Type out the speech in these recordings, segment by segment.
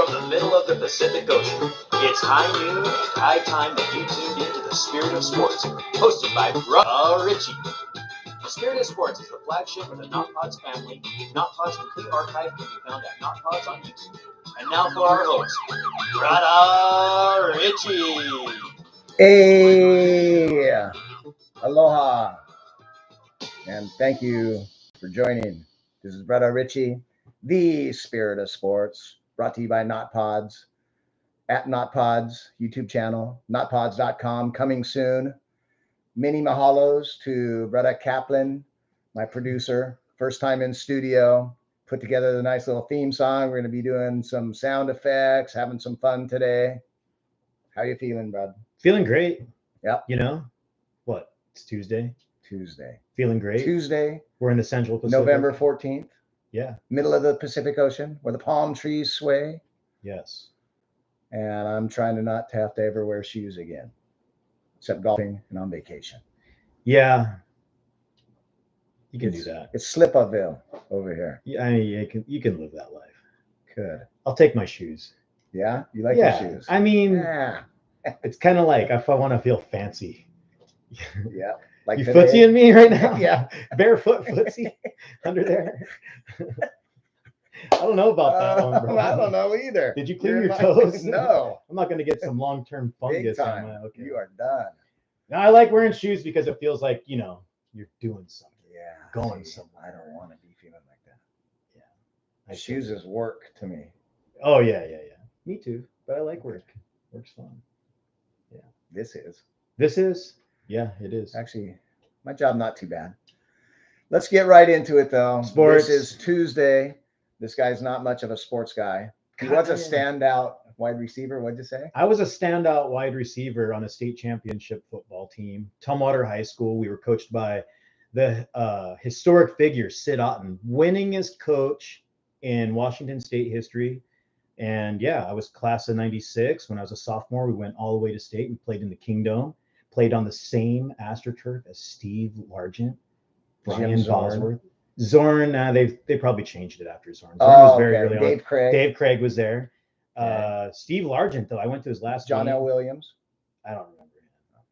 from the middle of the Pacific Ocean. It's high noon and high time that you tuned into the Spirit of Sports, hosted by Brother Richie. The Spirit of Sports is the flagship of the Not Pods family. Not Pods' complete archive can be found at Not Pods on YouTube. And now for our host, Brother Richie. Hey, aloha, and thank you for joining. This is Brother Richie, the Spirit of Sports, brought to you by Not Pods, at Not Pods YouTube channel, notpods.com, coming soon. Many mahalos to Brother Kaplan, my producer, first time in studio, put together the nice little theme song. We're going to be doing some sound effects, having some fun today. How you feeling, bud? Feeling great. Yep. You know what? It's Tuesday. Tuesday. Feeling great. Tuesday. We're in the Central Pacific. November 14th. Yeah. Middle of the Pacific Ocean where the palm trees sway. Yes. And I'm trying to not have to ever wear shoes again, except golfing and on vacation. Yeah. You can do that. It's Slipaville over here. Yeah, I mean, you can live that life. Good. I'll take my shoes. Yeah? You like Yeah. your shoes? I mean, Yeah. it's kind of like if I want to feel fancy. Yeah. Like you today? footsying me right now? Yeah. Barefoot footsie under there. I don't know about that one, bro. I don't know either. Did you clean You're your not- toes? No. I'm not going to get some long-term Big fungus. time. Okay. You are done. Now, I like wearing shoes because it feels like, you're doing something. Yeah. Going see, somewhere. I don't want to be feeling like that. I Shoes feel- is work to me. Oh, yeah. Me too. But I like work. Work's fun. This is. This is? Yeah, it is. Actually, my job not too bad. Let's get right into it, though. Sports. This is Tuesday. This guy's not much of a sports guy. He was a standout wide receiver. What'd you say? I was a standout wide receiver on a state championship football team, Tumwater High School. We were coached by the historic figure, Sid Otten, winningest coach in Washington State history. And yeah, I was class of 96. When I was a sophomore, we went all the way to state and played in the Kingdom, played on the same AstroTurf as Steve Largent, Brian Bosworth. Zorn, they probably changed it after Zorn. Zorn was very early Dave on. Craig. Dave Craig was there. Okay. Steve Largent, though, I went to his last John game. L. Williams. I don't remember him.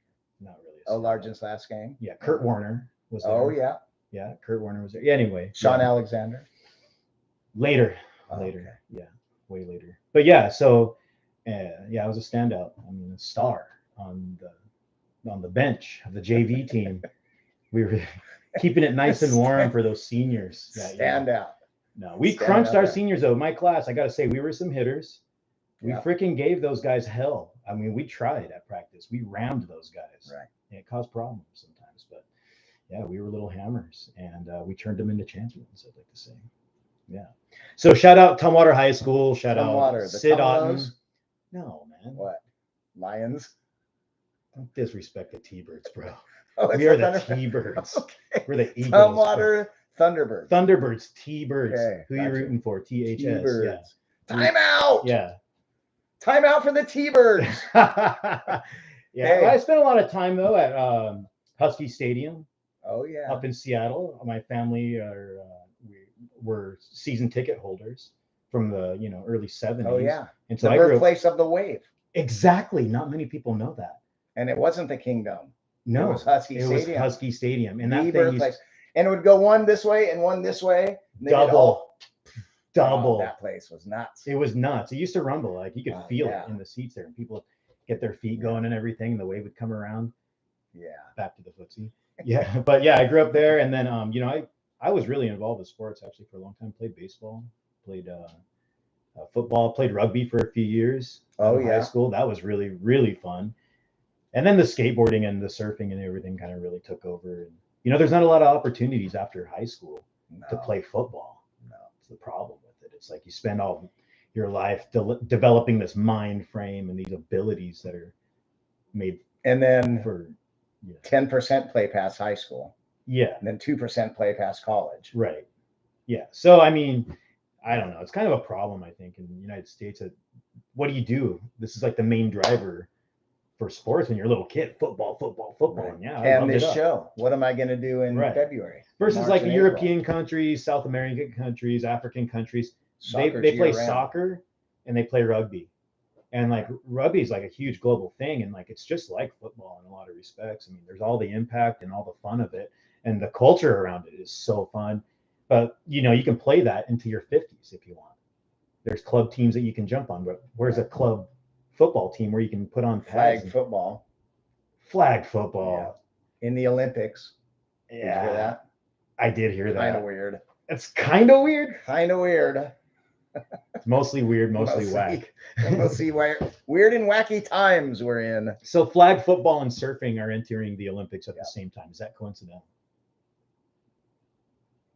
Not really. Oh, Largent's last game. Yeah, Kurt Warner was there. Oh, yeah. Yeah, Kurt Warner was there. Yeah, anyway. Sean yeah. Alexander. Later. Oh, Later. okay. Yeah, way later. But yeah, so I was a standout. I mean, a star on the bench of the JV team. We were keeping it nice and warm for those seniors. Stand out. No, we Stand crunched out our there. seniors though. My class, I got to say, we were some hitters. We Yeah. freaking gave those guys hell. I mean, we tried at practice. We rammed those guys. Right. And it caused problems sometimes. But yeah, we were little hammers and we turned them into champions, I'd like to say. Yeah. So shout out Tumwater High School. Shout Tumwater, out the Sid Otten. Tumwalos? No, man. What? Lions? Don't disrespect the T-Birds, bro. Oh, it's We are the Thunder- T-Birds. Okay. We're the Eagles. Tumwater Thunderbirds. Thunderbirds, T-Birds. Okay, Who you gotcha. rooting for? THS. T-Birds. Yeah. Time out. Yeah. Time out for the T-Birds. Yeah. Hey. Well, I spent a lot of time though at Husky Stadium Oh, yeah. up in Seattle. My family were season ticket holders from the early 70s. Oh, yeah. And so The I grew up birthplace of the wave. exactly. Not many people know that. And it wasn't the Kingdom. No, It was Husky it was Stadium. Husky Stadium, and The that thing birthplace. And it would go one this way and one this way. And they did all- double. Oh, that place was nuts. It was nuts. It used to rumble. Like you could feel yeah. it in the seats there, and people would get their feet going and everything. And the wave would come around. Yeah. Back to the footsie. Yeah, but yeah, I grew up there, and then I was really involved with sports actually for a long time. Played baseball, played football, played rugby for a few years. Oh, in yeah. high school. That was really really fun. And then the skateboarding and the surfing and everything kind of really took over. And there's not a lot of opportunities after high school to No. play football. No. It's the problem with it. It's like you spend all your life developing this mind frame and these abilities that are made And then for 10% play past high school. yeah, And then 2% play past college. right. Yeah. So I mean, I don't know. It's kind of a problem, I think, in the United States. What do? This is like the main driver for sports when you're a little kid. Football. Right. And yeah, I And loved this it up. show, what am I going to do in Right. February? Versus March like and European countries, South American countries, African countries, Soccer they play year-round. soccer and they play rugby. And like rugby is like a huge global thing, and like it's just like football in a lot of respects. I mean, there's all the impact and all the fun of it, and the culture around it is so fun. But you know, you can play that into your 50s if you want. There's club teams that you can jump on, but where's a club football team where you can put on pads? Flag football. Flag football. Yeah. In the Olympics. Yeah. Did you hear that? I did hear that. Kind of weird. It's kind of weird. Kind of weird. It's mostly weird, mostly whack. Mostly weird and wacky times we're in. So flag football and surfing are entering the Olympics at the same time. Is that coincidental?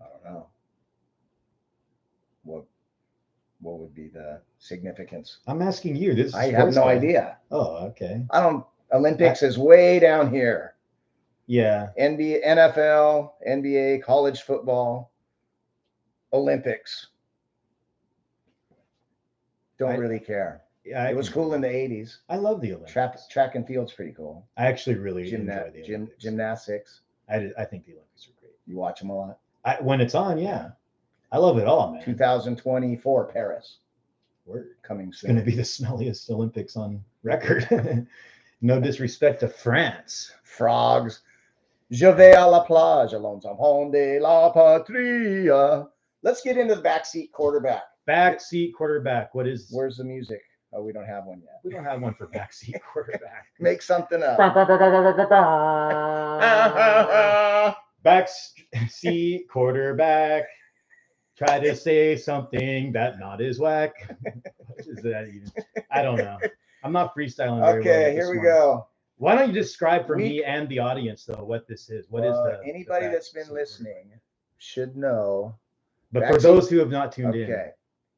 I don't know. What would be the significance? I'm asking you. This is I have no idea. Oh, okay. Olympics is way down here. Yeah. NBA, NFL, NBA, college football, Olympics. Don't really care. Yeah, it was cool in the 80s. I love the Olympics. Track and field's pretty cool. I actually really enjoy the Olympics. Gymnastics. I think the Olympics are great. You watch them a lot? When it's on, yeah. I love it all, man. 2024 Paris. Word. Coming soon. It's going to be the smelliest Olympics on record. No disrespect to France. Frogs. Je vais à la plage, allons enfants de la patrie. Let's get into the backseat quarterback. Backseat quarterback. Where's the music? Oh, we don't have one yet. We don't have one for backseat quarterback. Make something up. Backseat quarterback. Try to say something that not is whack. What is that even? I don't know. I'm not freestyling very well. Okay, here we go. Why don't you describe for me and the audience, though, what this is? What is anybody that's been listening should know. But for those who have not tuned in. Okay.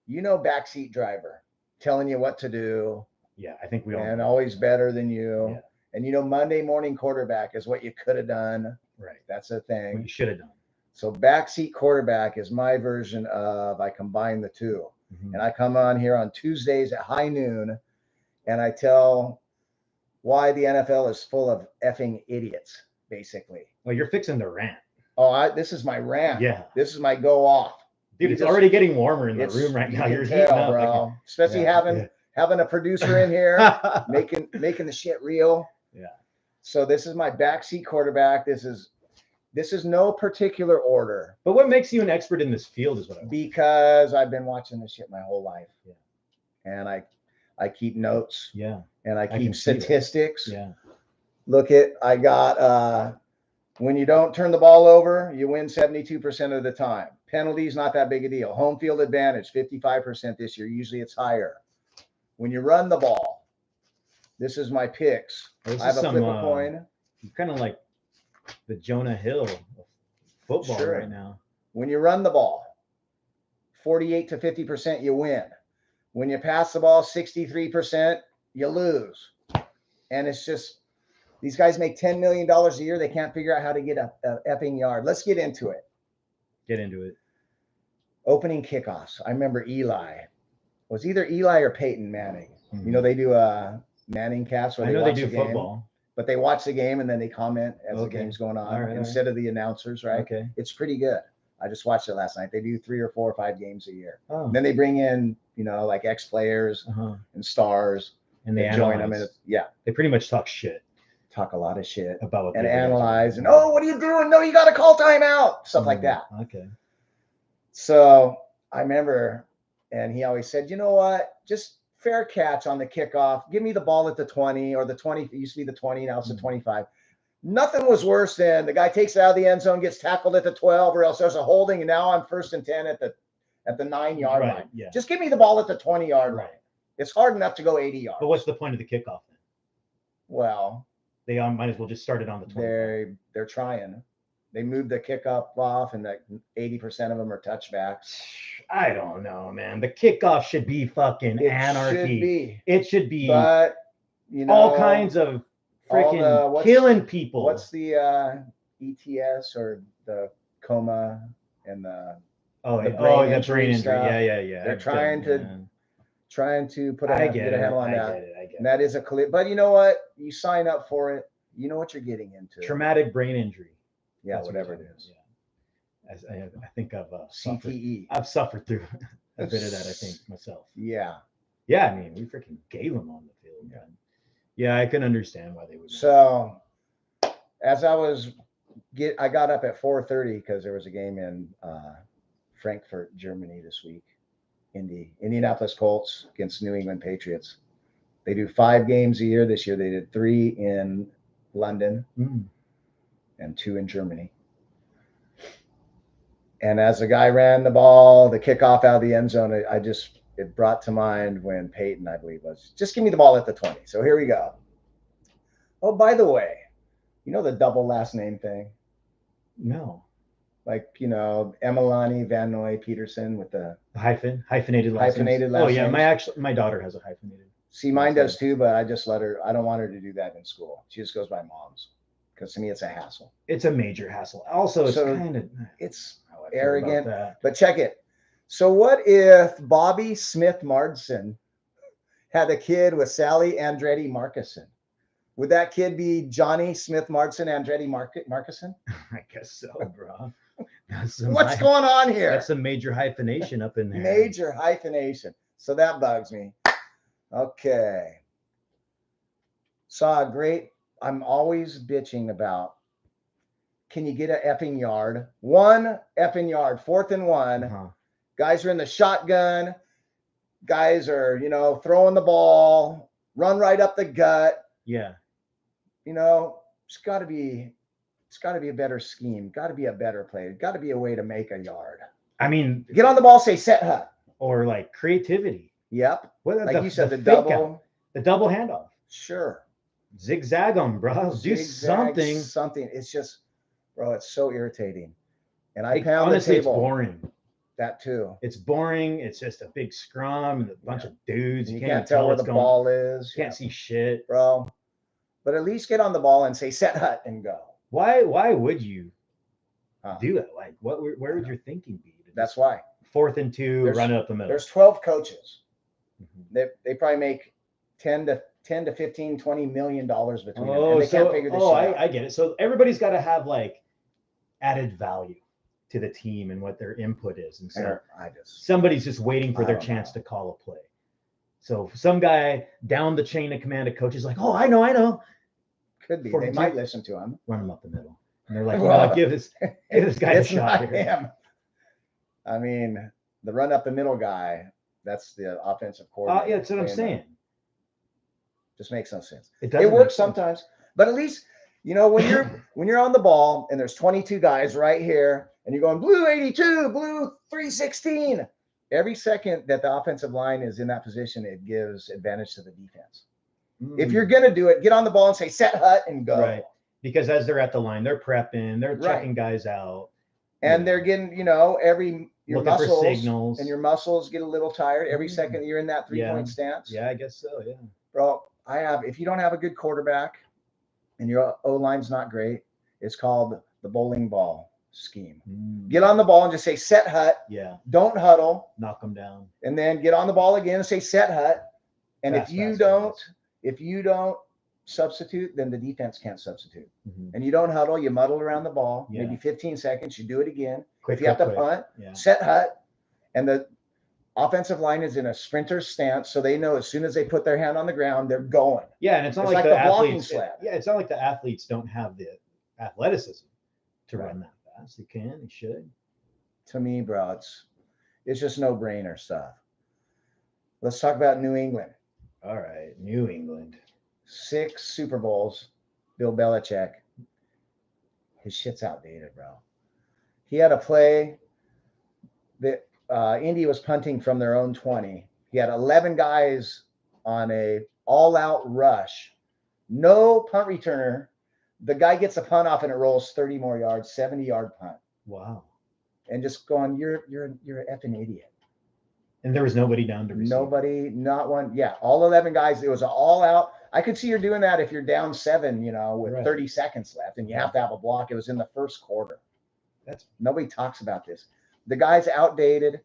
You know, backseat driver telling you what to do. Yeah, I think we all. And always better than you. Yeah. And you know, Monday morning quarterback is what you could have done. Right. That's a thing. What you should have done. So backseat quarterback is my version of, I combine the two. Mm-hmm. And I come on here on Tuesdays at high noon and I tell why the NFL is full of effing idiots, basically. Well, you're fixing the rant. Oh, this is my rant. Yeah. This is my go off. Dude, it's already getting warmer in the room right now. You're heating up, bro. Especially having a producer in here making the shit real. Yeah. So this is my backseat quarterback. This is no particular order. But what makes you an expert in this field is what I want. Because I've been watching this shit my whole life. Yeah. And I keep notes. Yeah. And I keep statistics. Yeah. Look I got when you don't turn the ball over, you win 72% of the time. Penalties, not that big a deal. Home field advantage, 55% this year. Usually it's higher. When you run the ball, this is my picks. I have a flip a coin. You're kind of like the Jonah Hill of football right now. When you run the ball, 48 to 50%, you win. When you pass the ball, 63%, you lose. And it's just, these guys make $10 million a year. They can't figure out how to get a effing yard. Let's get into it. Get into it. Opening kickoffs. I remember Eli. It was either Eli or Peyton Manning. Mm-hmm. You know, they do a Manning cast where they do football. But they watch the game and then they comment as the game's going on instead of the announcers, right? Okay. It's pretty good. I just watched it last night. They do 3 or 4 or 5 games a year. Oh. And then they bring in, you know, like ex-players and stars. And they join them. And they pretty much talk shit. Talk a lot of shit. About what and analyze. And, what are you doing? No, you got to call timeout. Stuff like that. Okay. So I remember, and he always said, you know what? Just fair catch on the kickoff. Give me the ball at the 20 or the 20. It used to be the 20. Now it's the 25. Nothing was worse than the guy takes it out of the end zone, gets tackled at the 12, or else there's a holding, and now I'm 1st and 10 at the 9-yard line. Yeah. Just give me the ball at the 20-yard line. It's hard enough to go 80 yards. But what's the point of the kickoff then? Well, they might as well just start it on the 20. They're trying. They moved the kickoff off, and 80% of them are touchbacks. I don't know, man. The kickoff should be fucking anarchy. It should be. But you know, all kinds of freaking killing people. What's the ETS or the coma and the the brain injury? Yeah. They're trying to put get a handle on that. I get it. And that is a clear. But you know what? You sign up for it. You know what you're getting into. Traumatic brain injury. Yeah, that's whatever it is. Yeah. I think I've CTE. I've suffered through a bit of that. I think myself. Yeah. Yeah, I mean, we freaking gave them on the field. Yeah. Yeah, I can understand why they would. So as I got up at 4:30 because there was a game in Frankfurt, Germany this week. Indianapolis Colts against New England Patriots. They do 5 games a year. This year they did 3 in London and 2 in Germany. And as the guy ran the ball, the kickoff out of the end zone, it brought to mind when Peyton, I believe, was just give me the ball at the 20. So here we go. Oh, by the way, you know the double last name thing? No. Like, you know, Emelani Van Noy Peterson with the hyphenated last names. last Oh yeah, names. my daughter has a hyphenated. See, mine does too, but I just let her. I don't want her to do that in school. She just goes by mom's because to me it's a hassle. It's a major hassle. Also, it's kind of arrogant. But check it. So what if Bobby Smith Mardson had a kid with Sally Andretti Markison? Would that kid be Johnny Smith Mardson Andretti Markison? I guess so, bro. What's going on here? That's some major hyphenation up in there. Major hyphenation. So that bugs me. Okay. Saw a great. I'm always bitching about. Can you get an effing yard? 1 effing yard, 4th and 1. Uh-huh. Guys are in the shotgun. Guys are, throwing the ball, run right up the gut. Yeah. It's got to be a better scheme. Got to be a better play. Got to be a way to make a yard. I mean, get on the ball, say set hut. Or like creativity. Yep. Like you said, the double handoff. Sure. Zigzag them, bro. Do something. It's just, bro, it's so irritating. And honestly, it's boring. That too. It's boring. It's just a big scrum and a bunch of dudes. You can't tell where the ball is. You can't see shit, bro. But at least get on the ball and say set hut and go. Why would you do that? Like, where would your thinking be? That's why. 4th and 2, run it up the middle. There's 12 coaches. Mm-hmm. They probably make 10 to 15, 20 million dollars between them. And they can't figure this shit out. I get it. So everybody's got to have like added value to the team and what their input is. And so somebody's just waiting for their chance to call a play. So some guy down the chain of command of coaches like, oh, I know. Could be. They might listen to him. Run him up the middle. And they're like, give this guy a shot here. Him. I mean, the run up the middle guy, that's the offensive coordinator. Yeah, that's what I'm saying. Just makes no sense. It works sometimes, but at least, when you're on the ball and there's 22 guys right here and you're going blue 82, blue 316. Every second that the offensive line is in that position, it gives advantage to the defense. If you're going to do it, get on the ball and say set hut and go. Right. Because as they're at the line, they're prepping, they're checking guys out. And they're getting, your looking muscles for signals. And your muscles get a little tired every second you're in that 3-point stance. Yeah, I guess so. Yeah. Bro, if you don't have a good quarterback and your O-line's not great, it's called the bowling ball scheme. Get on the ball and just say set hut. Yeah. Don't huddle. Knock them down. And then get on the ball again and say set hut. And if you don't substitute, then the defense can't substitute. And you don't huddle, you muddle around the ball, maybe 15 seconds, you do it again. If you have to punt, set hut. And the offensive line is in a sprinter stance, so they know as soon as they put their hand on the ground, they're going. Yeah, and it's not like the athletes. It's not like the athletes don't have the athleticism to run that fast. They can, they should. To me, bro, it's just no brainer stuff. Let's talk about New England. All right, New England. 6 Super Bowls. Bill Belichick. His shit's outdated, bro. He had a play that Indy was punting from their own 20. He had 11 guys on a all-out rush. No punt returner. The guy gets a punt off and it rolls 30 more yards, 70-yard punt. Wow. And just going, you're an effing idiot. And there was nobody down to receive. Nobody, not one. Yeah, all 11 guys. It was an all-out. I could see you're doing that if you're down 7, with 30 seconds left and you have to have a block. It was in the first quarter. Nobody talks about this. The guy's outdated.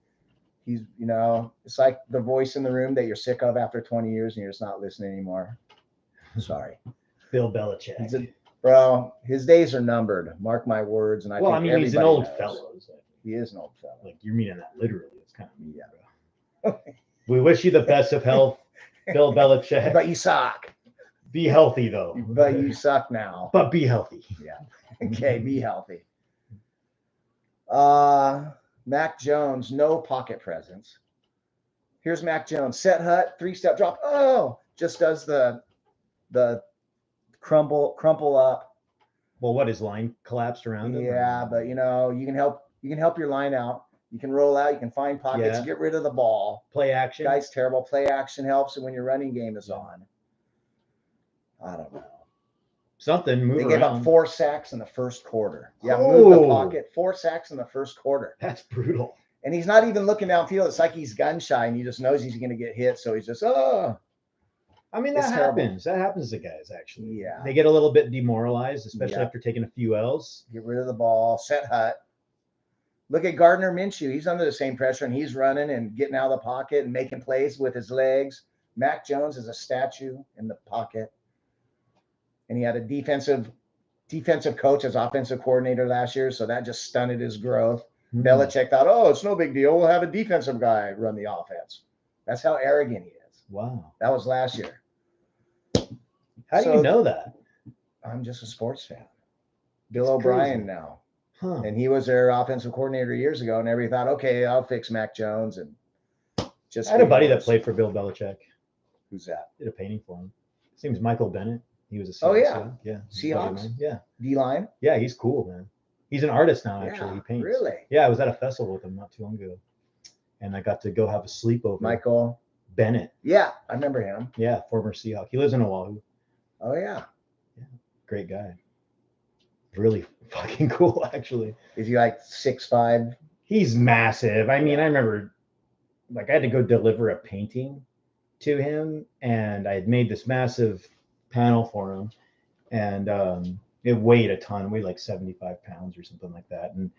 He's, it's like the voice in the room that you're sick of after 20 years and you're just not listening anymore. Sorry. Bill Belichick. Bro, his days are numbered. Mark my words. And he's an old fellow. He is an old fellow. Like, you're meaning that literally. It's kind of mean. Yeah. We wish you the best of health, Bill Belichick. But you suck. Be healthy though. But you suck now. But be healthy. Yeah. Okay, be healthy. Mac Jones, no pocket presence. Here's Mac Jones, set hut, 3-step drop. Oh, just does the crumple up. Well, what, his line collapsed around him? Yeah, but you can help your line out. You can roll out, you can find pockets, get rid of the ball. Play action. Guy's terrible. Play action helps when your running game is on. I don't know. Something move They around. gave up 4 sacks in the first quarter. Yeah, move the pocket. 4 sacks in the first quarter. That's brutal. And he's not even looking downfield. It's like he's gun shy, and he just knows he's going to get hit. So he's just, oh. I mean, that happens. That happens to guys, actually. Yeah. They get a little bit demoralized, especially after taking a few L's. Get rid of the ball. Set hut. Look at Gardner Minshew. He's under the same pressure, and he's running and getting out of the pocket and making plays with his legs. Mac Jones is a statue in the pocket. And he had a defensive coach as offensive coordinator last year, so that just stunted his growth. Belichick thought, oh, it's no big deal. We'll have a defensive guy run the offense. That's how arrogant he is. Wow. That was last year. How do you know that? I'm just a sports fan. Bill O'Brien now. Huh. And he was their offensive coordinator years ago, and everybody thought, okay, I'll fix Mac Jones. And just I had a buddy that played for Bill Belichick. Who's that? Did a painting for him. His name is Michael Bennett. He was a CSO. Oh, yeah. Yeah. Seahawks? Yeah. D-line? Yeah, he's cool, man. He's an artist now, actually. He paints. Really? Yeah, I was at a festival with him not too long ago. And I got to go have a sleepover. Michael Bennett. Yeah, I remember him. Yeah, former Seahawk. He lives in Oahu. Oh, yeah. Yeah. Great guy. Really fucking cool, actually. Is he like 6'5"? He's massive. I mean, I remember I had to go deliver a painting to him, and I had made this massive panel for him, and it weighed a ton. It weighed like 75 pounds or something like that. And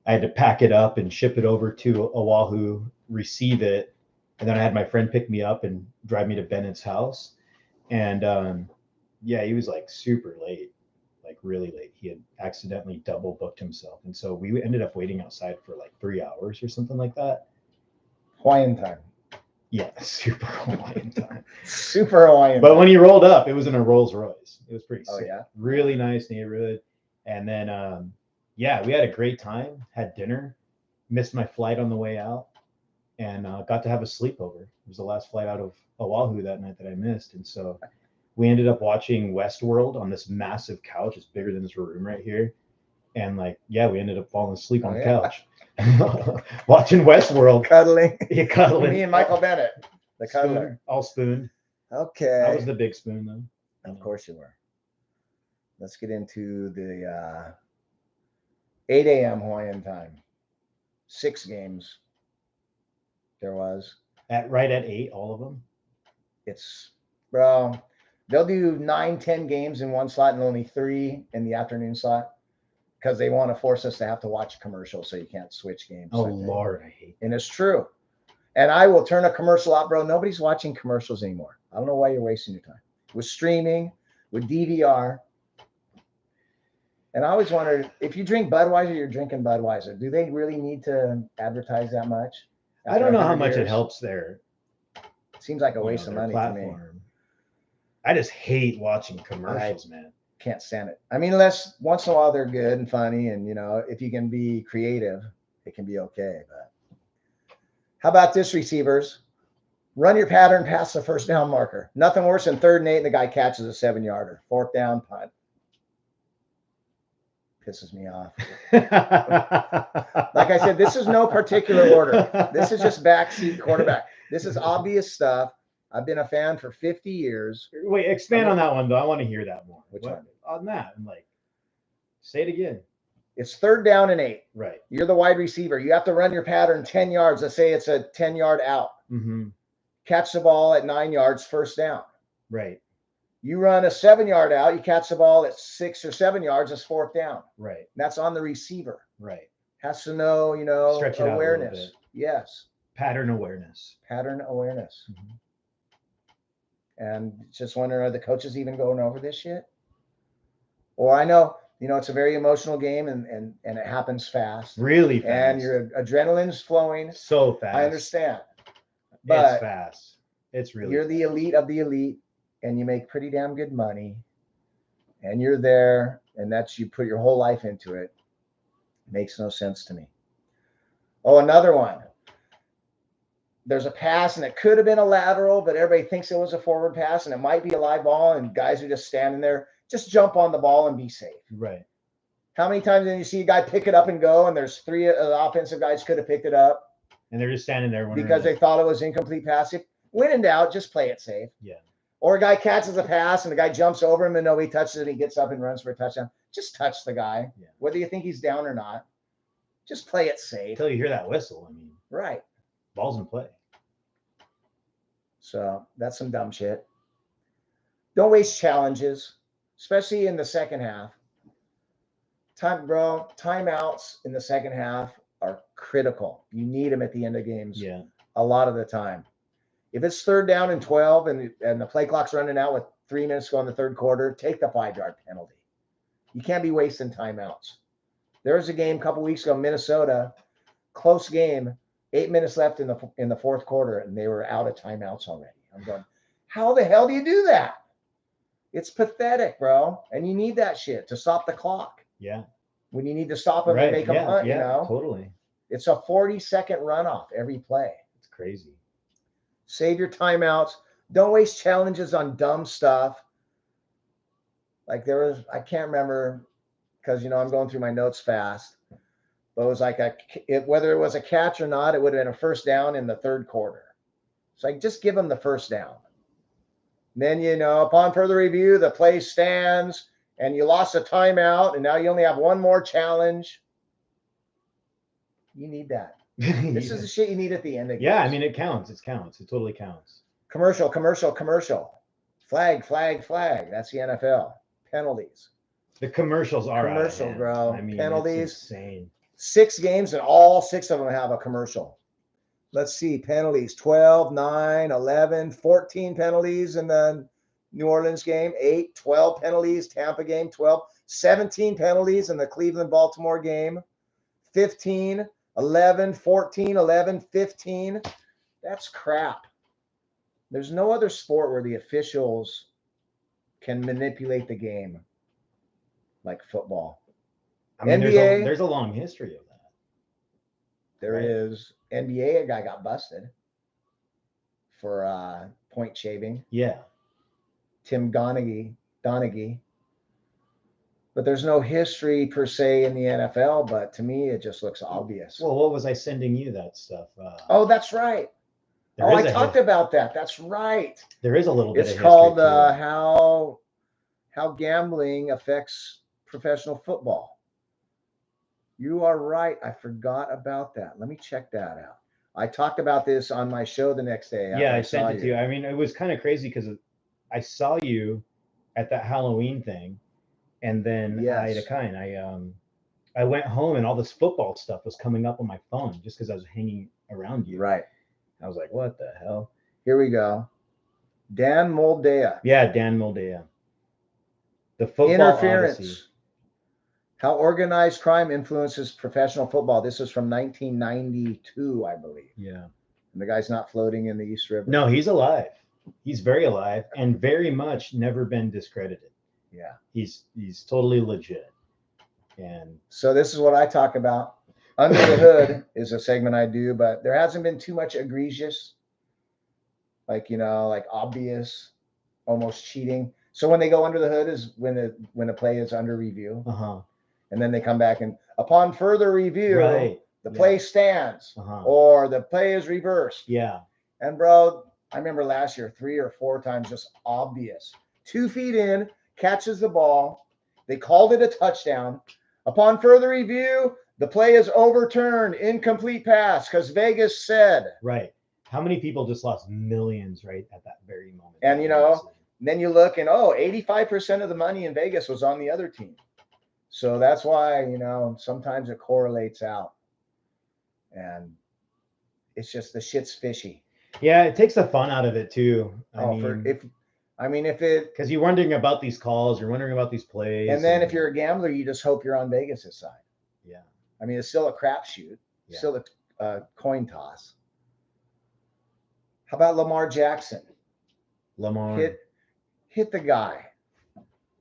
I had to pack it up and ship it over to Oahu, receive it. And then I had my friend pick me up and drive me to Bennett's house. And yeah, he was like super late, like really late. He had accidentally double booked himself. And so we ended up waiting outside for like 3 hours or something like that. Hawaiian time. Yeah, super Hawaiian time. Super Hawaiian. But when he rolled up, it was in a Rolls Royce. It was pretty sick. Oh, yeah. Really nice neighborhood. And then, yeah, we had a great time, had dinner, missed my flight on the way out, and got to have a sleepover. It was the last flight out of Oahu that night that I missed. And so we ended up watching Westworld on this massive couch. It's bigger than this room right here. And yeah, we ended up falling asleep on the couch. Watching Westworld. Cuddling. Yeah, cuddling. Me and Michael Bennett, the cuddler. All spooned. Okay. I was the big spoon, though. Of course you were. Let's get into the 8 a.m. Hawaiian time. 6 games. There was. Right at 8, all of them? They'll do 9-10 games in one slot and only 3 in the afternoon slot, because they want to force us to have to watch commercials so you can't switch games. Oh, Lord, I hate that. And it's true. And I will turn a commercial out, bro. Nobody's watching commercials anymore. I don't know why you're wasting your time. With streaming, with DVR. And I always wondered, if you drink Budweiser, you're drinking Budweiser. Do they really need to advertise that much? I don't know how much it helps their seems like a waste of money platform. to me. I just hate watching commercials, man. Can't stand it. I mean, unless once in a while they're good and funny, and if you can be creative, it can be okay. But how about this, receivers? Run your pattern past the first down marker. Nothing worse than 3rd and 8 and the guy catches a 7-yarder. 4th down, punt. Pisses me off. Like I said, this is no particular order. This is just backseat quarterback. This is obvious stuff. I've been a fan for 50 years. Wait, expand on that one, though. I want to hear that more. Which one? On that. And say it again. It's 3rd down and 8. Right. You're the wide receiver. You have to run your pattern 10 yards. Let's say it's a 10-yard out. Mm-hmm. Catch the ball at 9 yards, 1st down. Right. You run a 7-yard out. You catch the ball at 6 or 7 yards. It's 4th down. Right. That's on the receiver. Right. Has to know, stretch it awareness. Out a little bit. Yes. Pattern awareness. Pattern awareness. Mm-hmm. And just wondering, are the coaches even going over this shit? Or I know, it's a very emotional game and it happens fast. Really fast. And your adrenaline's flowing. So fast. I understand. But it's fast. It's really you're the elite of the elite, and you make pretty damn good money, and you're there, and that's, you put your whole life into it. Makes no sense to me. Oh, another one. There's a pass, and it could have been a lateral, but everybody thinks it was a forward pass, and it might be a live ball, and guys are just standing there. Just jump on the ball and be safe. Right. How many times did you see a guy pick it up and go, and there's three of the offensive guys could have picked it up And they're just standing there because they thought it was incomplete pass? When in doubt, just play it safe. Yeah. Or a guy catches a pass, and the guy jumps over him, and nobody touches it, and he gets up and runs for a touchdown. Just touch the guy, Yeah. whether you think he's down or not. Just play it safe. Until you hear that whistle. I mean, Right. ball's in play. So that's some dumb shit. Don't waste challenges, especially in the second half. Timeouts in the second half are critical. You need them at the end of games. Yeah. A lot of the time. If it's 3rd down and 12 and the play clock's running out with 3 minutes to go in the third quarter, take the 5-yard penalty. You can't be wasting timeouts. There was a game a couple weeks ago, Minnesota, close game, 8 minutes left in the fourth quarter, and they were out of timeouts already. I'm going, how the hell do you do that? It's pathetic, bro. And you need that shit to stop the clock. Yeah. When you need to stop them Right. and make them punt, Yeah, you know? totally. It's a 40-second runoff every play. It's crazy. Save your timeouts. Don't waste challenges on dumb stuff. Like I can't remember, because, you know, I'm going through my notes fast. But it was like whether it was a catch or not, it would have been a first down in the third quarter. So I just give them the first down. And then, you know, upon further review, the play stands, and you lost a timeout, and now you only have one more challenge. You need that. This is the shit you need at the end of games. Yeah, I mean, it counts. It counts. It totally counts. Commercial. Flag. That's the NFL. Penalties. The commercials are Commercial, out of hand. bro. I mean, Penalties. It's insane. 6 games, and all 6 of them have a commercial. Let's see. Penalties. 12, 9, 11, 14 penalties in the New Orleans game. 8, 12 penalties. Tampa game, 12. 17 penalties in the Cleveland-Baltimore game. 15, 11, 14, 11, 15. That's crap. There's no other sport where the officials can manipulate the game like football. I mean, NBA, there's a long history of that. There right. is. NBA, a guy got busted for point shaving. Yeah. Tim Donaghy. But there's no history per se in the NFL, but to me, it just looks obvious. Well, what was I sending you that stuff? Oh, that's right. I talked about that. That's right. There is a little bit of history. It's called how gambling affects professional football. You are right. I forgot about that. Let me check that out. I talked about this on my show the next day. Yeah, I sent it to you. I mean, it was kind of crazy because I saw you at that Halloween thing, and then I went home and all this football stuff was coming up on my phone just because I was hanging around you. Right. I was like, what the hell? Here we go. Dan Moldea. Yeah, Dan Moldea. The football Interference. Odyssey. How organized crime influences professional football. This is from 1992, I believe. Yeah. And the guy's not floating in the East River. No, he's alive. He's very alive and very much never been discredited. Yeah. He's totally legit. And so this is what I talk about. Under the Hood is a segment I do, but there hasn't been too much egregious, like, you know, like obvious, almost cheating. So when they go under the hood is when the play is under review. Uh-huh. And then they come back and upon further review, the play stands or the play is reversed. Yeah. And bro, I remember last year 3 or 4 times just obvious. 2 feet in, catches the ball. They called it a touchdown. Upon further review, the play is overturned, incomplete pass, because Vegas said. Right. How many people just lost millions right at that very moment? And, you know, then you look and, 85% of the money in Vegas was on the other team. So that's why, you know, sometimes it correlates out. And it's just the shit's fishy. Yeah, it takes the fun out of it too. Because you're wondering about these calls, you're wondering about these plays. And then if you're a gambler, you just hope you're on Vegas' side. Yeah. I mean, it's still a crapshoot, still a coin toss. How about Lamar Jackson? Lamar. Hit the guy.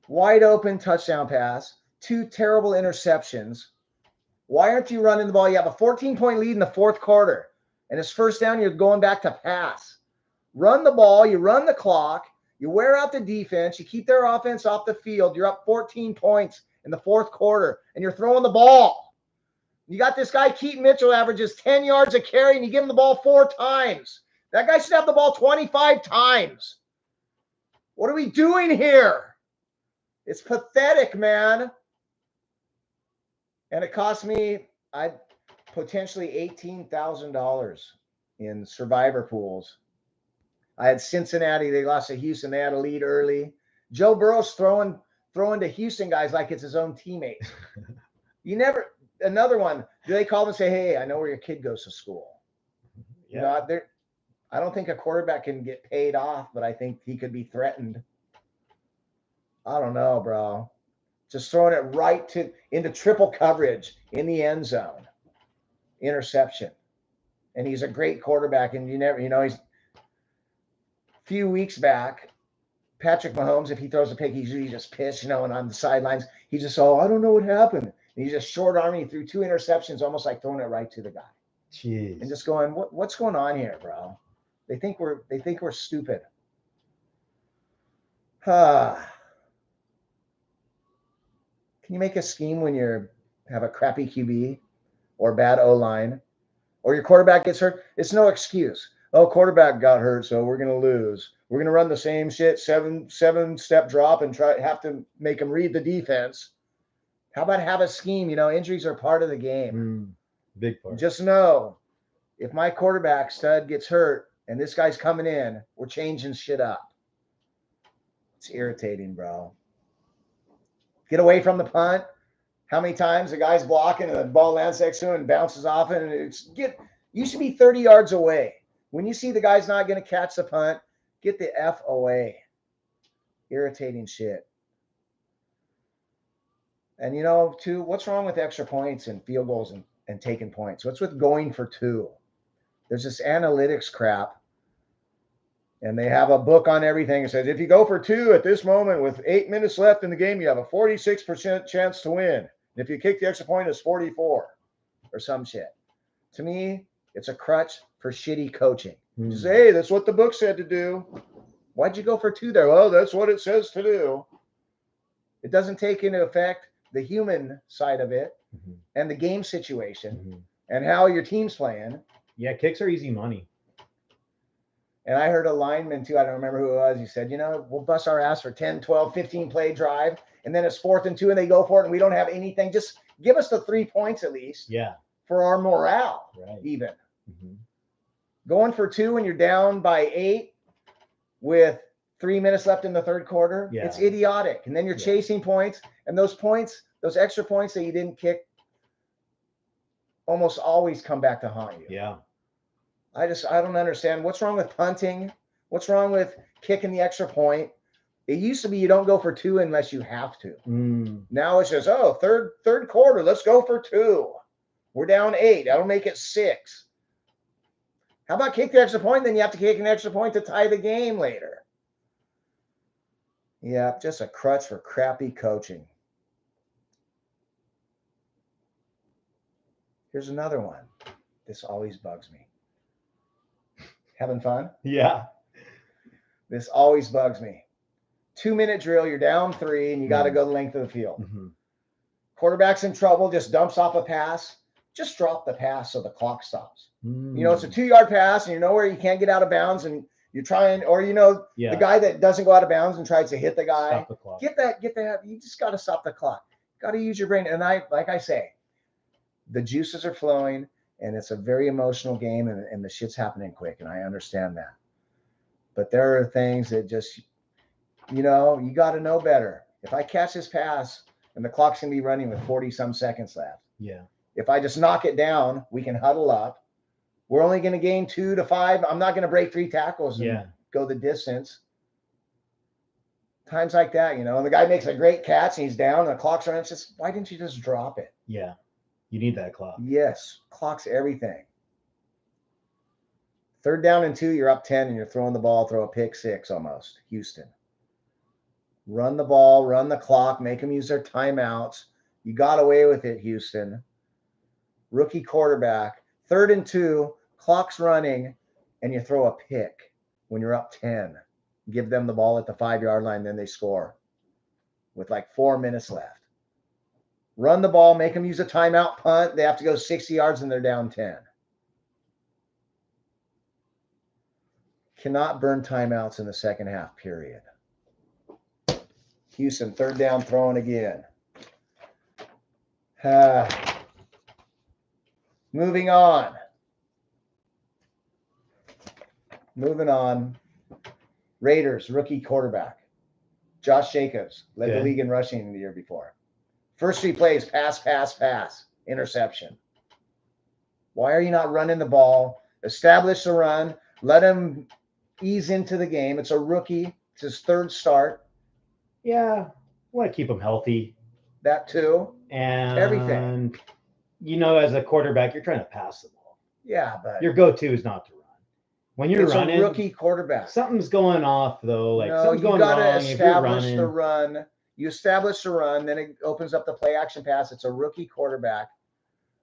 Wide open touchdown pass. 2 terrible interceptions. Why aren't you running the ball? You have a 14-point lead in the fourth quarter, and it's first down. You're going back to pass. Run the ball. You run the clock. You wear out the defense. You keep their offense off the field. You're up 14 points in the fourth quarter, and you're throwing the ball. You got this guy, Keaton Mitchell, averages 10 yards a carry, and you give him the ball 4 times. That guy should have the ball 25 times. What are we doing here? It's pathetic, man. And it cost me potentially $18,000 in survivor pools. I had Cincinnati. They lost to Houston. They had a lead early. Joe Burrow's throwing to Houston guys like it's his own teammates. Another one. Do they call them and say, hey, I know where your kid goes to school? Yeah. I don't think a quarterback can get paid off, but I think he could be threatened. I don't know, bro. Just throwing it right into triple coverage in the end zone. Interception. And he's a great quarterback. And he's a few weeks back, Patrick Mahomes, if he throws a pick, he's usually just pissed, and on the sidelines, he's just, I don't know what happened. And he's just short arming. He threw 2 interceptions, almost like throwing it right to the guy. Jeez. And just going, what's going on here, bro? They think we're stupid. Can you make a scheme when you have a crappy QB or bad O-line or your quarterback gets hurt? It's no excuse. Oh, quarterback got hurt, so we're going to lose. We're going to run the same shit, seven-step drop and have to make them read the defense. How about have a scheme? Injuries are part of the game. Big part. Just know, if my quarterback stud gets hurt and this guy's coming in, we're changing shit up. It's irritating, bro. Get away from the punt. How many times the guy's blocking and the ball lands next to him and bounces off it? And you should be 30 yards away. When you see the guy's not going to catch the punt, get the F away. Irritating shit. And too, what's wrong with extra points and field goals and taking points? What's with going for 2? There's this analytics crap. And they have a book on everything. It says, if you go for 2 at this moment with 8 minutes left in the game, you have a 46% chance to win. And if you kick the extra point, it's 44 or some shit. To me, it's a crutch for shitty coaching. You say, hey, that's what the book said to do. Why'd you go for 2 there? Well, that's what it says to do. It doesn't take into effect the human side of it and the game situation and how your team's playing. Yeah, kicks are easy money. And I heard a lineman too, I don't remember who it was. He said, we'll bust our ass for 10, 12, 15 play drive. And then it's 4th and 2 and they go for it and we don't have anything. Just give us the 3 points at least. Yeah. For our morale, even. Going for 2 when you're down by 8 with 3 minutes left in the third quarter. Yeah. It's idiotic. And then you're chasing points. And those points, those extra points that you didn't kick almost always come back to haunt you. Yeah. I don't understand. What's wrong with punting? What's wrong with kicking the extra point? It used to be you don't go for 2 unless you have to. Now it's just, third quarter, let's go for 2. We're down 8. That'll make it 6. How about kick the extra point? Then you have to kick an extra point to tie the game later. Yeah, just a crutch for crappy coaching. Here's another one. This always bugs me. Having fun? Yeah. This always bugs me. 2-minute drill, you're down 3, and you got to go the length of the field. Quarterback's in trouble, just dumps off a pass. Just drop the pass so the clock stops. It's a 2-yard pass, and you know where you can't get out of bounds, and you're trying, or the guy that doesn't go out of bounds and tries to hit the guy. Stop the clock. Get that. You just got to stop the clock. Got to use your brain. And like I say, the juices are flowing. And it's a very emotional game, and the shit's happening quick, and I understand that. But there are things that just, you got to know better. If I catch this pass and the clock's going to be running with 40-some seconds left. Yeah. If I just knock it down, we can huddle up. We're only going to gain 2 to 5. I'm not going to break 3 tackles and go the distance. Times like that, and the guy makes a great catch and he's down and the clock's running. It's just, why didn't you just drop it? Yeah. You need that clock. Yes. Clock's everything. 3rd down and 2, you're up 10 and you're throwing the ball, throw a pick 6 almost. Houston. Run the ball, run the clock, make them use their timeouts. You got away with it, Houston. Rookie quarterback. 3rd and 2, clock's running, and you throw a pick when you're up 10. Give them the ball at the 5-yard line, then they score with like 4 minutes left. Run the ball, make them use a timeout, punt. They have to go 60 yards and they're down 10. Cannot burn timeouts in the second half, period. Houston, 3rd down, throwing again. Moving on. Moving on. Raiders, rookie quarterback. Josh Jacobs led the league in rushing the year before. First 3 plays, pass, pass, pass, interception. Why are you not running the ball? Establish the run. Let him ease into the game. It's a rookie. It's his 3rd start. Yeah, want to keep him healthy. That too. And everything. You know, as a quarterback, you're trying to pass the ball. Yeah, but your go-to is not to run. When you're running, a rookie quarterback. Something's going off though. Like no, something's going wrong. Establish the run. You establish the run, then it opens up the play action pass. It's a rookie quarterback.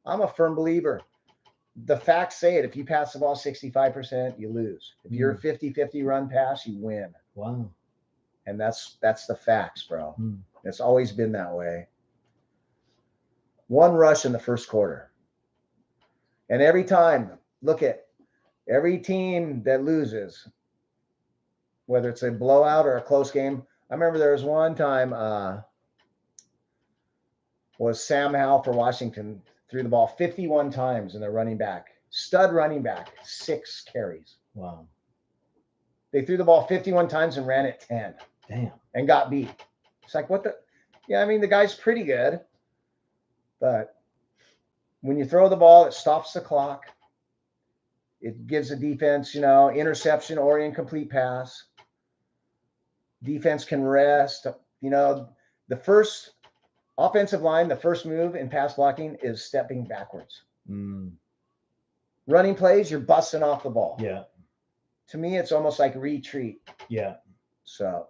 I'm a firm believer. The facts say it. If you pass the ball 65%, you lose. If you're a 50-50 run pass, you win. Wow. And that's the facts, bro. It's always been that way. 1 rush in the first quarter. And every time, look at every team that loses, whether it's a blowout or a close game. I remember there was one time was Sam Howell for Washington threw the ball 51 times in their running back. Stud running back, 6 carries. Wow. They threw the ball 51 times and ran it 10. Damn. And got beat. It's like, what the? Yeah, I mean, the guy's pretty good. But when you throw the ball, it stops the clock. It gives the defense, interception or incomplete pass. Defense can rest. The first offensive line, the first move in pass blocking is stepping backwards. Running plays, you're busting off the ball. Yeah. To me, it's almost like retreat. Yeah. So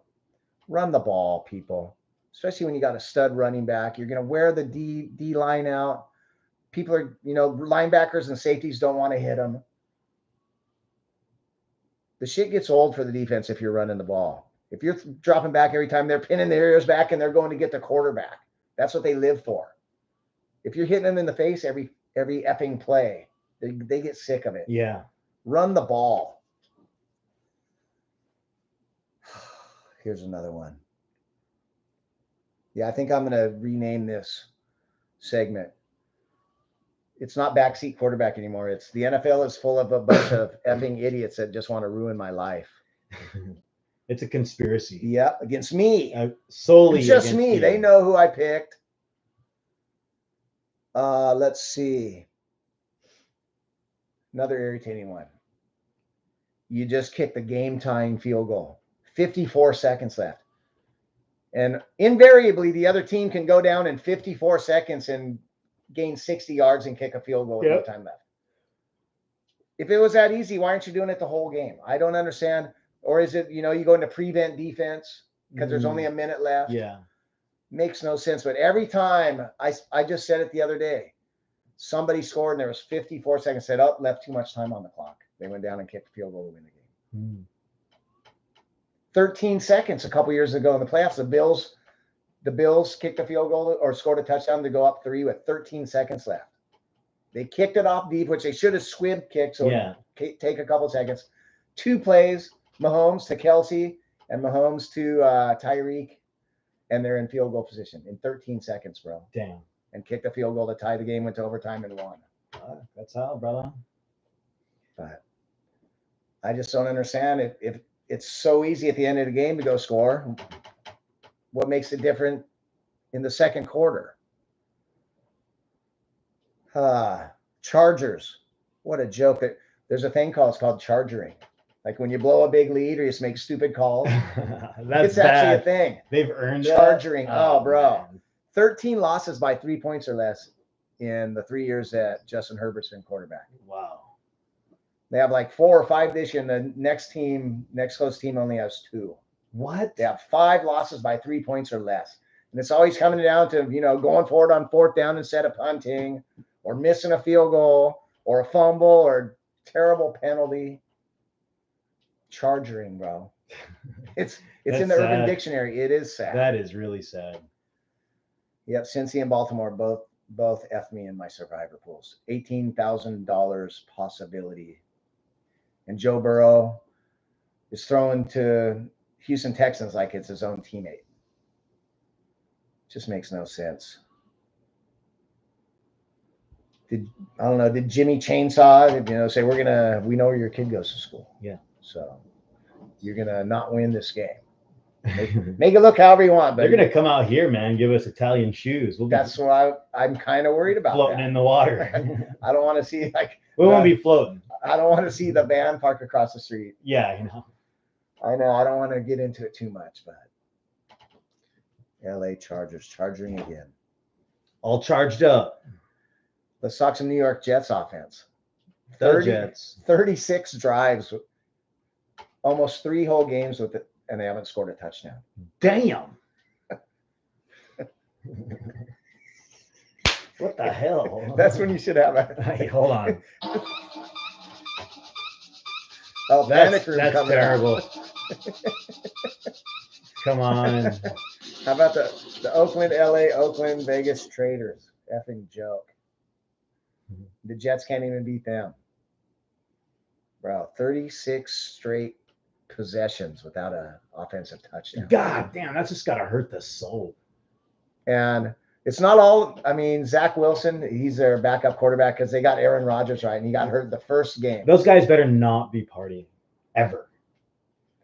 run the ball, people. Especially when you got a stud running back. You're going to wear the D line out. People are, linebackers and safeties don't want to hit them. The shit gets old for the defense if you're running the ball. If you're dropping back every time, they're pinning their ears back and they're going to get the quarterback. That's what they live for. If you're hitting them in the face every effing play, they get sick of it. Yeah. Run the ball. Here's another one. Yeah, I think I'm going to rename this segment. It's not backseat quarterback anymore. It's the NFL is full of a bunch of effing idiots that just want to ruin my life. It's a conspiracy. Yeah, against me. Solely it's just me. You. They know who I picked. Let's see. Another irritating one. You just kicked the game-tying field goal. 54 seconds left. And invariably, the other team can go down in 54 seconds and gain 60 yards and kick a field goal with no time left. If it was that easy, why aren't you doing it the whole game? I don't understand. Or is it, you go into prevent defense because there's only a minute left? Yeah. Makes no sense. But every time, I just said it the other day, somebody scored and there was 54 seconds, said, oh, left too much time on the clock. They went down and kicked a field goal to win the game. 13 seconds a couple years ago in the playoffs, the Bills kicked a field goal or scored a touchdown to go up 3 with 13 seconds left. They kicked it off deep, which they should have squib kicked, so take a couple seconds. 2 plays, Mahomes to Kelsey and Mahomes to Tyreek, and they're in field goal position in 13 seconds, bro. Damn. And kicked a field goal to tie the game, went to overtime and won. That's how, brother. But I just don't understand if it's so easy at the end of the game to go score. What makes it different in the second quarter? Chargers. What a joke. There's a thing it's called chargering. Like when you blow a big lead or you just make stupid calls. That's actually a thing. They've earned chargering. Oh, bro. Man. 13 losses by 3 points or less in the 3 years that Justin Herbert's been quarterback. Wow. They have like 4 or 5 this year, and the next close team only has 2. What? They have 5 losses by 3 points or less. And it's always coming down to, going forward on 4th down instead of punting, or missing a field goal, or a fumble, or terrible penalty. Chargering, bro. It's in the Urban Dictionary. It is sad. That is really sad. Yep, Cincy and Baltimore both F me in my survivor pools. $18,000 possibility. And Joe Burrow is throwing to Houston Texans like it's his own teammate. Just makes no sense. Did Jimmy Chainsaw, say we know where your kid goes to school. Yeah. So you're gonna not win this game. Make it look however you want, but they're gonna come out here, man. Give us Italian shoes. That's what I'm kind of worried about. Floating in the water. I don't want to see we won't be floating. I don't want to see the van parked across the street. Yeah, I know. I don't want to get into it too much, but LA Chargers charging again. All charged up. The Sox and New York Jets offense. The Jets. 36 drives, almost 3 whole games with it, and they haven't scored a touchdown. Damn. What the hell? That's when you should have a. Hey, hold on. Oh, that's terrible. Come on. How about the Oakland, LA, Oakland, Vegas Traders? Effing joke. The Jets can't even beat them. Bro, 36 straight possessions without an offensive touchdown. God damn, that's just got to hurt the soul. And it's not all, Zach Wilson, he's their backup quarterback because they got Aaron Rodgers right, and he got hurt the first game. Those guys better not be partying, ever.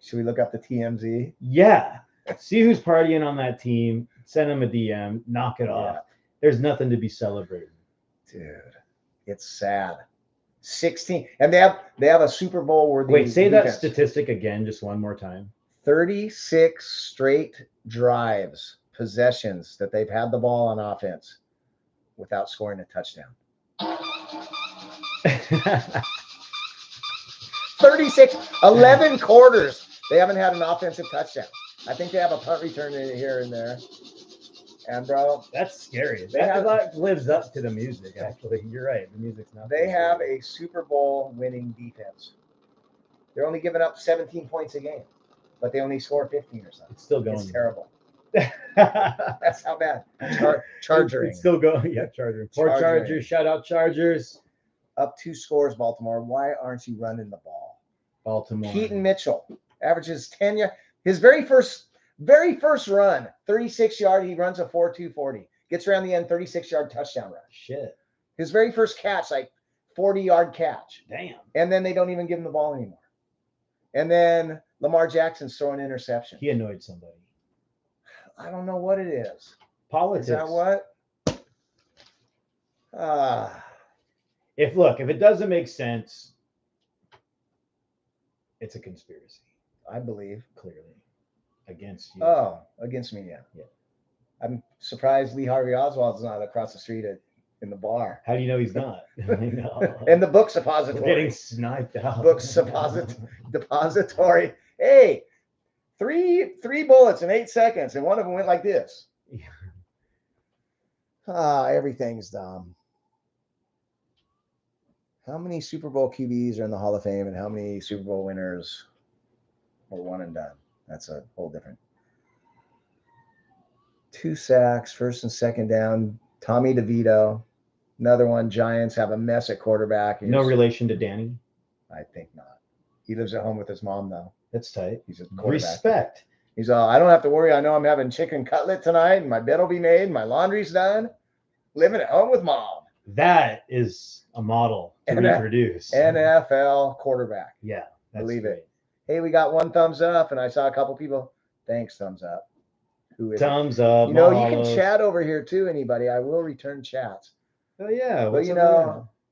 Should we look up the TMZ? Yeah. See who's partying on that team, send them a DM, knock it off. There's nothing to be celebrated. Dude, it's sad. 16, and they have a Super Bowl worthy. Wait, say defense. that statistic again, just one more time. 36 straight drives, possessions that they've had the ball on offense without scoring a touchdown. 36, 11 quarters. They haven't had an offensive touchdown. I think they have a punt return in here and there. And bro, that's scary. That lives up to the music. Actually, you're right. The music's not. They have a Super Bowl winning defense. They're only giving up 17 points a game, but they only score 15 or something. It's still going. It's terrible. That's how bad. Chargering. It's still going. Yeah, Chargers. Poor Chargers. Shout out Chargers. Up 2 scores, Baltimore. Why aren't you running the ball? Baltimore. Keaton Mitchell averages 10 yards. His very first run, 36-yard. He runs a 4.240. Gets around the end, 36-yard touchdown run. Shit. His very first catch, 40-yard catch. Damn. And then they don't even give him the ball anymore. And then Lamar Jackson's throwing interception. He annoyed somebody. I don't know what it is. Politics. Is that what? If it doesn't make sense, it's a conspiracy. I believe. Clearly. Against you. Oh, against me, yeah. I'm surprised Lee Harvey Oswald's not across the street in the bar. How do you know he's not? I know. And the book suppository. We're getting sniped out. Book depository. Hey, three bullets in 8 seconds, and one of them went like this. Yeah. Everything's dumb. How many Super Bowl QBs are in the Hall of Fame, and how many Super Bowl winners were one and done? That's a whole different. 2 sacks, first and second down. Tommy DeVito. Another one. Giants have a mess at quarterback. No relation to Danny? I think not. He lives at home with his mom, though. That's tight. He's a quarterback. Respect. He's all, I don't have to worry. I know I'm having chicken cutlet tonight, and my bed will be made, and my laundry's done. Living at home with mom. That is a model to reproduce. NFL quarterback. Yeah. Believe it. Hey, we got 1 thumbs up, and I saw a couple people. Thanks, thumbs up. Who is thumbs up? You can chat over here too. Anybody? I will return chats. Oh yeah. But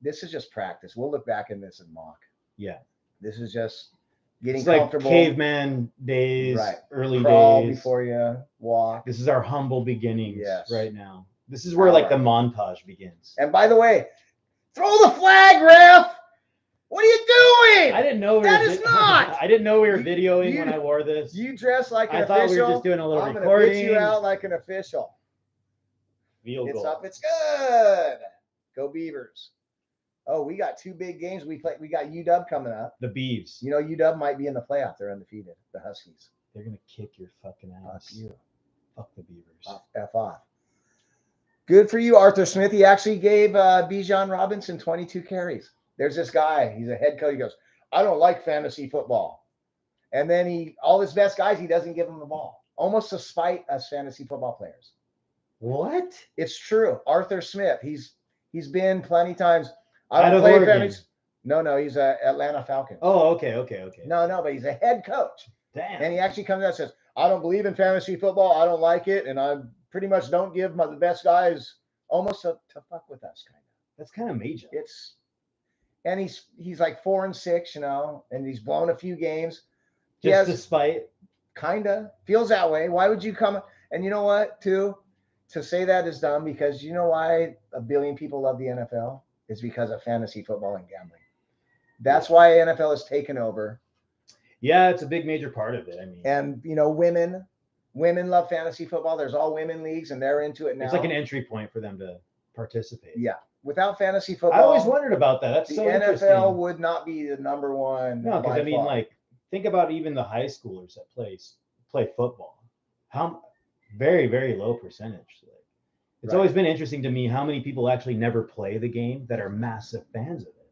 this is just practice. We'll look back in this and mock. Yeah. This is just getting it's comfortable. Like caveman days, right? Early Crawl days before you walk. This is our humble beginnings. Yes. Right now. This is where the montage begins. And by the way, throw the flag, ref. What are you doing? I didn't know That is not. I didn't know we were You- videoing you- when I wore this. You dress like an I official. thought we were just doing a little I'm recording. gonna bitch you out like an official. Field It's goal. up. It's good. Go Beavers. Oh, we got 2 big games. We got UW coming up. The Beavs. You know, UW might be in the playoff. They're undefeated. The Huskies. They're gonna kick your fucking ass. Fuck you. Fuck the Beavers. F off. Good for you, Arthur Smith. He actually gave Bijan Robinson 22 carries. There's this guy. He's a head coach. He goes, I don't like fantasy football. And then all his best guys, he doesn't give them the ball. Almost to spite us fantasy football players. What? It's true. Arthur Smith. He's been plenty times. I Out don't of play Oregon. fantasy. No, he's a Atlanta Falcon. Oh, okay. No, but he's a head coach. Damn. And he actually comes out and says, I don't believe in fantasy football. I don't like it. And I pretty much don't give the best guys almost to fuck with us, kind of. That's kind of major. And he's like 4-6, you know, and he's blown a few games. Just despite. Kinda feels that way. Why would you come? And you know what, too? To say that is dumb, because you know why 1 billion people love the NFL is because of fantasy football and gambling. That's why NFL has taken over. Yeah, it's a big major part of it. I mean, And you know, women love fantasy football. There's all women leagues, and they're into it now. it's like an entry point for them to participate. Yeah. Without fantasy football, I always wondered about that. That's the so NFL interesting. would not be the number one. No, because by I mean, far. like, think about even the high schoolers that play football. How very, very low percentage. Like, it's Right. always been interesting to me how many people actually never play the game that are massive fans of it.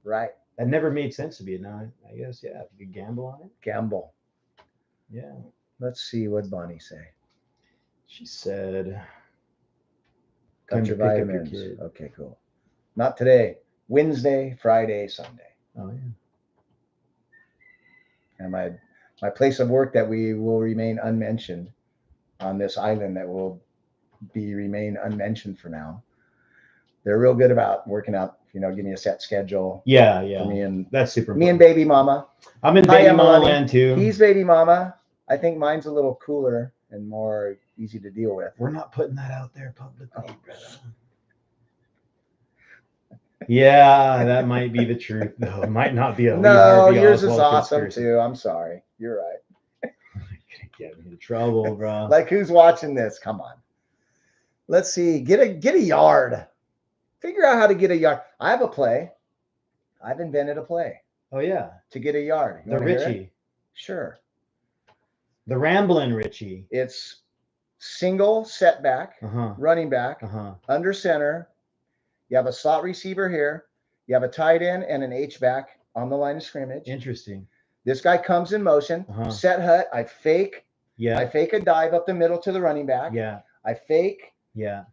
Right. That never made sense to me. Now, I guess, yeah, if you could gamble on it. Gamble. Yeah. Let's see what Bonnie say. She said, Got time your to pick up your vitamins. kid. Okay, cool. Not today. Wednesday, Friday, Sunday. Oh, yeah. And my place of work that we will remain unmentioned on this island that will remain unmentioned for now. They're real good about working out, you know, give me a set schedule. Yeah, For yeah. me and That's super me and important. baby mama. I'm in Hi, baby mama Emily. land too. He's baby mama. I think mine's a little cooler and more easy to deal with. We're not putting that out there publicly, Oh. brother. Yeah, that might be the truth, though. It might not be a Lee No, Harvey yours is Oswald awesome conspiracy. too. I'm sorry. You're right. Get me in trouble, bro. Like, who's watching this? Come on. Let's see. Get a yard. Figure out how to get a yard. I have a play. I've invented a play Oh yeah, to get a yard. You the wanna hear it? Richie, Sure. the Ramblin' Richie. It's single setback, Uh-huh. running back, Uh-huh. under center. You have a slot receiver here. You have a tight end and an H-back on the line of scrimmage. Interesting. This guy comes in motion, Uh-huh. set hut. I fake Yeah. a dive up the middle to the running back. Yeah. I fake Yeah.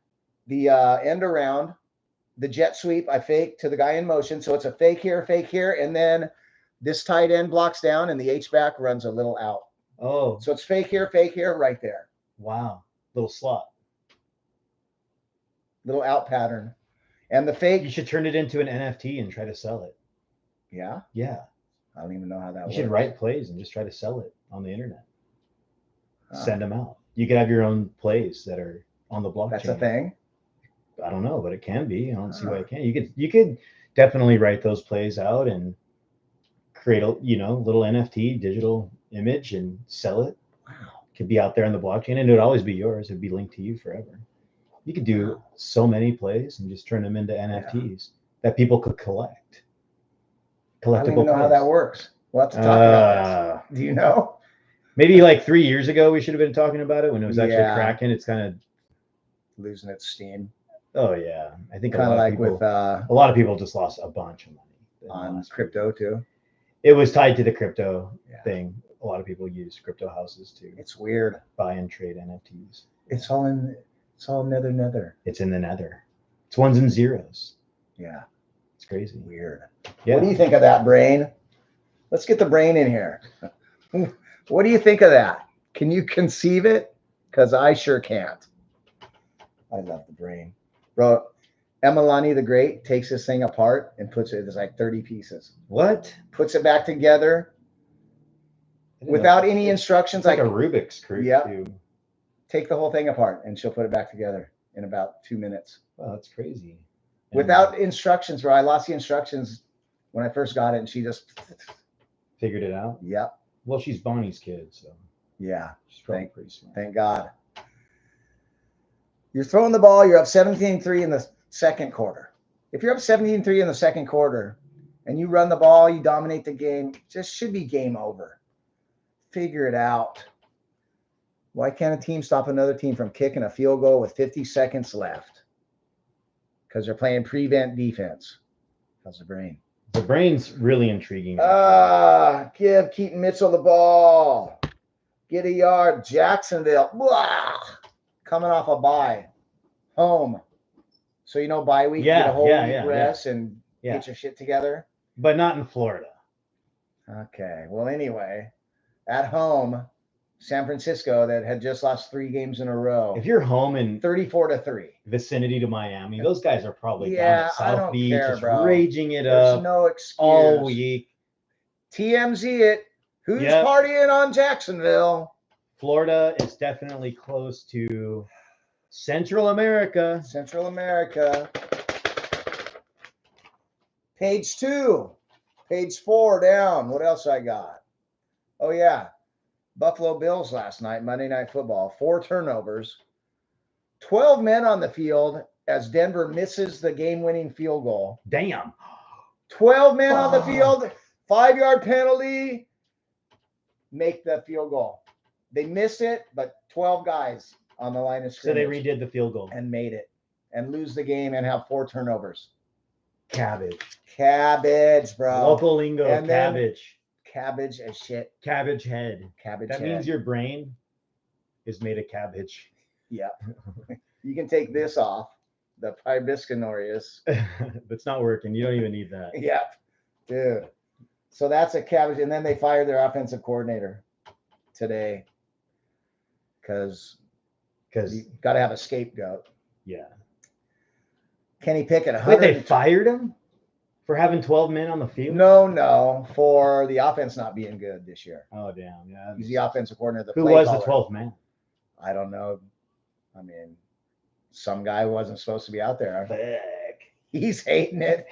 the end around, the jet sweep. I fake to the guy in motion. So it's a fake here, and then this tight end blocks down and the H-back runs a little out. Oh, So it's fake here, right there. wow. Little slot. Little out pattern. And the You fake, should turn it into an NFT and try to sell it. yeah, Yeah. I don't even know how that You works. should write plays and just try to sell it on the internet. Huh. Send them out. You could have your own plays that are on the blockchain. That's a thing. I don't know, but it can be. I don't see why Huh. it can't. You could definitely write those plays out and create a little NFT digital image and sell it. Wow. Could be out there on the blockchain and it would always be yours. It'd be linked to you forever. You could do so many plays and just turn them into NFTs that people could collect. I don't Collectible even know how plays. that works. We'll have to talk about this. Do you know? Maybe like 3 years ago we should have been talking about it when it was actually Yeah. cracking. It's kind of Losing its steam. oh yeah. I think Kind of like people, with a lot of people just lost a bunch of money in the on last crypto too. It was tied to the crypto Yeah. thing. A lot of people use crypto houses to It's weird. buy and trade NFTs. It's all nether. It's in the nether. It's ones and zeros. Yeah, It's crazy. weird. Yeah. What do you think of that, brain? Let's get the brain in here. What do you think of that? Can you conceive it? Because I sure can't. I love the brain. Bro, Emalani the Great takes this thing apart and puts it, there's like 30 pieces. What? Puts it back together I didn't know without it's- any instructions. It's like Like, a Rubik's cube Yep. too. take the whole thing apart and she'll put it back together in about 2 minutes. Wow, that's crazy. And Without instructions, bro. I lost the instructions when I first got it, and she just Figured it out. Yep. Well, she's Bonnie's kid, so Yeah. she's probably pretty smart. Thank God. You're throwing the ball. You're up 17-3 in the second quarter. If you're up 17-3 in the second quarter and you run the ball, you dominate the game, it just should be game over. Figure it out. Why can't a team stop another team from kicking a field goal with 50 seconds left? Because they're playing prevent defense. How's the brain? The brain's really intriguing. Give Keaton Mitchell the ball. Get a yard. Jacksonville. Blah. Coming off a bye. Home. So, bye week, you get a whole week rest and get your shit together. But not in Florida. Okay. Well, anyway, at home, San Francisco that had just lost 3 games in a row. If you're home in 34-3 vicinity to Miami, those guys are probably down at I South don't Beach, care, just bro. raging it There's up no excuse. all week. TMZ it. Who's partying on Jacksonville? Florida is definitely close to Central America. Central America. Page 2. Page 4 down. What else I got? Oh, yeah. Buffalo Bills last night, Monday Night Football. 4 turnovers. 12 men on the field as Denver misses the game-winning field goal. Damn. 12 men on the field. 5-yard penalty. Make the field goal. They miss it, but 12 guys on the line of scrimmage. So they redid the field goal. And made it. And lose the game and have 4 turnovers. Cabbage, bro. Local lingo, and cabbage. Cabbage as shit. Cabbage head. Cabbage that head. means your brain is made of cabbage. Yep. You can take this off. The Pibiscus. It's not working. You don't even need that. Yep. Dude. So that's a cabbage. And then they fired their offensive coordinator today. Because you got to have a scapegoat. Yeah. Kenny Pickett. Wait, they fired him for having 12 men on the field? No, for the offense not being good this year. Oh, damn. Yeah. He's the offensive coordinator. Who was the 12th man? I don't know. I mean, some guy wasn't supposed to be out there. Fuck. He's hating it.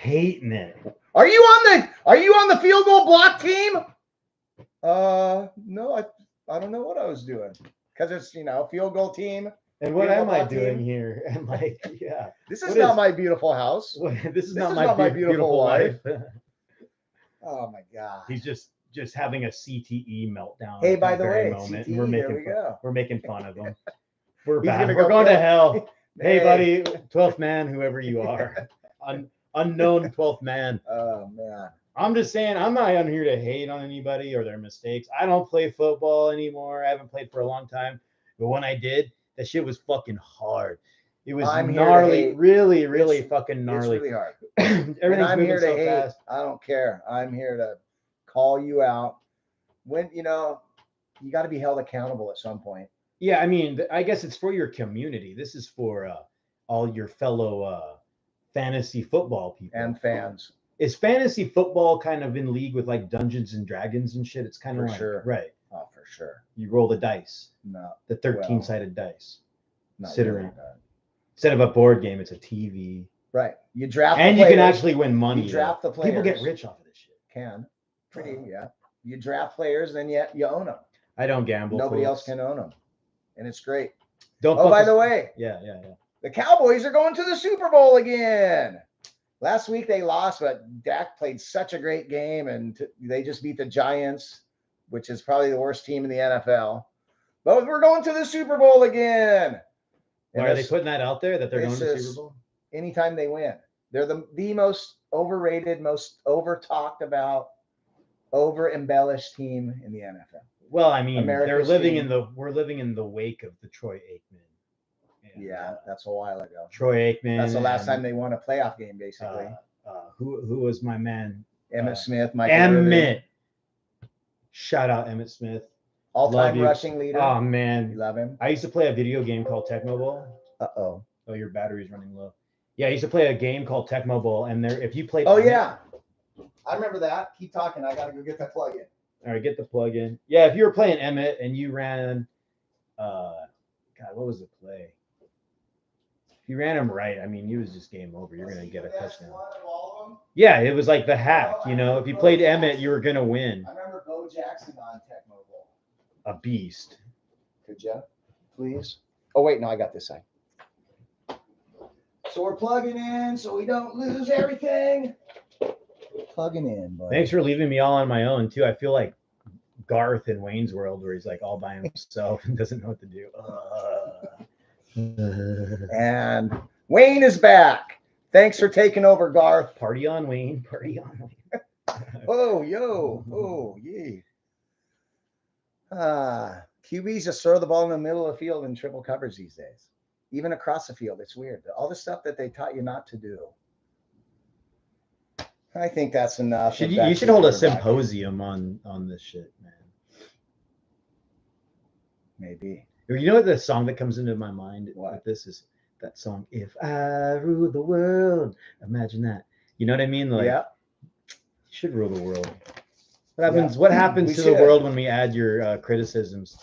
Are you on the field goal block team? No, I don't know what I was doing. Because it's, field goal team. And what am I doing here? And yeah. This is not my beautiful house. This is not my beautiful life. Oh my God. He's just having a CTE meltdown. Hey, by the way, moment. CTE, We're making fun of him. We're bad. We're going to hell. Hey, buddy, 12th man, whoever you are. Unknown 12th man. Oh man. I'm just saying, I'm not on here to hate on anybody or their mistakes. I don't play football anymore. I haven't played for a long time. But when I did, that shit was fucking hard. It was gnarly, really fucking gnarly. It's really hard. Everything's moving so fast. I don't care. I'm here to call you out. When you got to be held accountable at some point. Yeah, I mean, I guess it's for your community. This is for all your fellow fantasy football people and fans. Is fantasy football kind of in league with like Dungeons and Dragons and shit? It's kind of like, sure. Right. Oh, for sure. You roll the dice. No. The 13-sided dice. Sit really around. Instead of a board game, it's a TV. Right. You draft and you can actually win money. You draft the players. People get rich off of this shit. Yeah. You draft players, then you own them. I don't gamble. Nobody else can own them. And it's great. By the way. Yeah. The Cowboys are going to the Super Bowl again. Last week they lost, but Dak played such a great game, and they just beat the Giants, which is probably the worst team in the NFL. But we're going to the Super Bowl again. Why are they putting that out there that they're going to the Super Bowl? Anytime they win. They're the most overrated, most over-talked about, over-embellished team in the NFL. Well, I mean, we're living in the wake of the Troy Aikman. Yeah, that's a while ago. Troy Aikman. That's the last time they won a playoff game, basically. Who was my man? Emmett Smith. Emmett. Shout out Emmett Smith. All-time rushing leader. Oh, man. You love him. I used to play a video game called Tecmo Bowl. Uh-oh. Oh, your battery's running low. Yeah, I used to play a game called Tecmo Bowl, and if you played... Oh, yeah. I remember that. Keep talking. I got to go get that plug in. All right, get the plug in. Yeah, if you were playing Emmett and you ran... God, what was the play? If you ran him right, I mean, he was just game over. You're gonna get a touchdown. Yeah, it was like the hack. You know, if you played Emmett, you were gonna win. I remember Bo Jackson on Tecmo Bowl. A beast. Could you, please? Oh wait, no, I got this side. So we're plugging in so we don't lose everything. Plugging in, buddy. Thanks for leaving me all on my own too. I feel like Garth in Wayne's World, where he's like all by himself and doesn't know what to do. And Wayne is back. Thanks for taking over, Garth. Party on, Wayne. Party on, Wayne. Oh, yo. Oh, yeah. QBs just throw the ball in the middle of the field in triple coverage these days. Even across the field. It's weird. All the stuff that they taught you not to do. I think that's enough. You should hold a symposium on this shit, man. Maybe. You know what the song that comes into my mind with this is? That song, If I Rule the World. Imagine that. You know what I mean? Like, yeah. You should rule the world. What happens to the world when we add your criticisms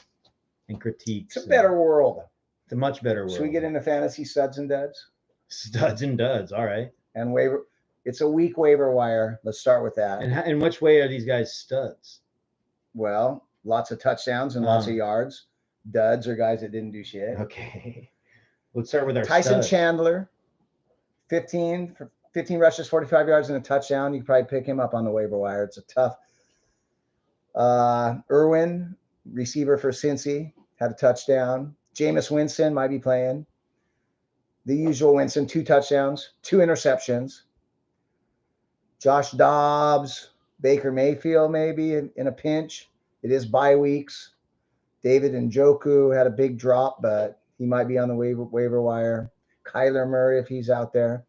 and critiques? It's a better world. It's a much better world. Should we get into fantasy studs and duds? Studs and duds. All right. And waiver. It's a weak waiver wire. Let's start with that. And in which way are these guys studs? Well, lots of touchdowns and lots of yards. Duds are guys that didn't do shit. Okay. Let's start with our Tyson studs. Chandler, 15 rushes, 45 yards and a touchdown. You can probably pick him up on the waiver wire. It's a tough. Irwin, receiver for Cincy, had a touchdown. Jameis Winston might be playing. The usual Winston, 2 touchdowns, 2 interceptions. Josh Dobbs, Baker Mayfield maybe in a pinch. It is bye weeks. David Njoku had a big drop, but he might be on the waiver wire. Kyler Murray, if he's out there.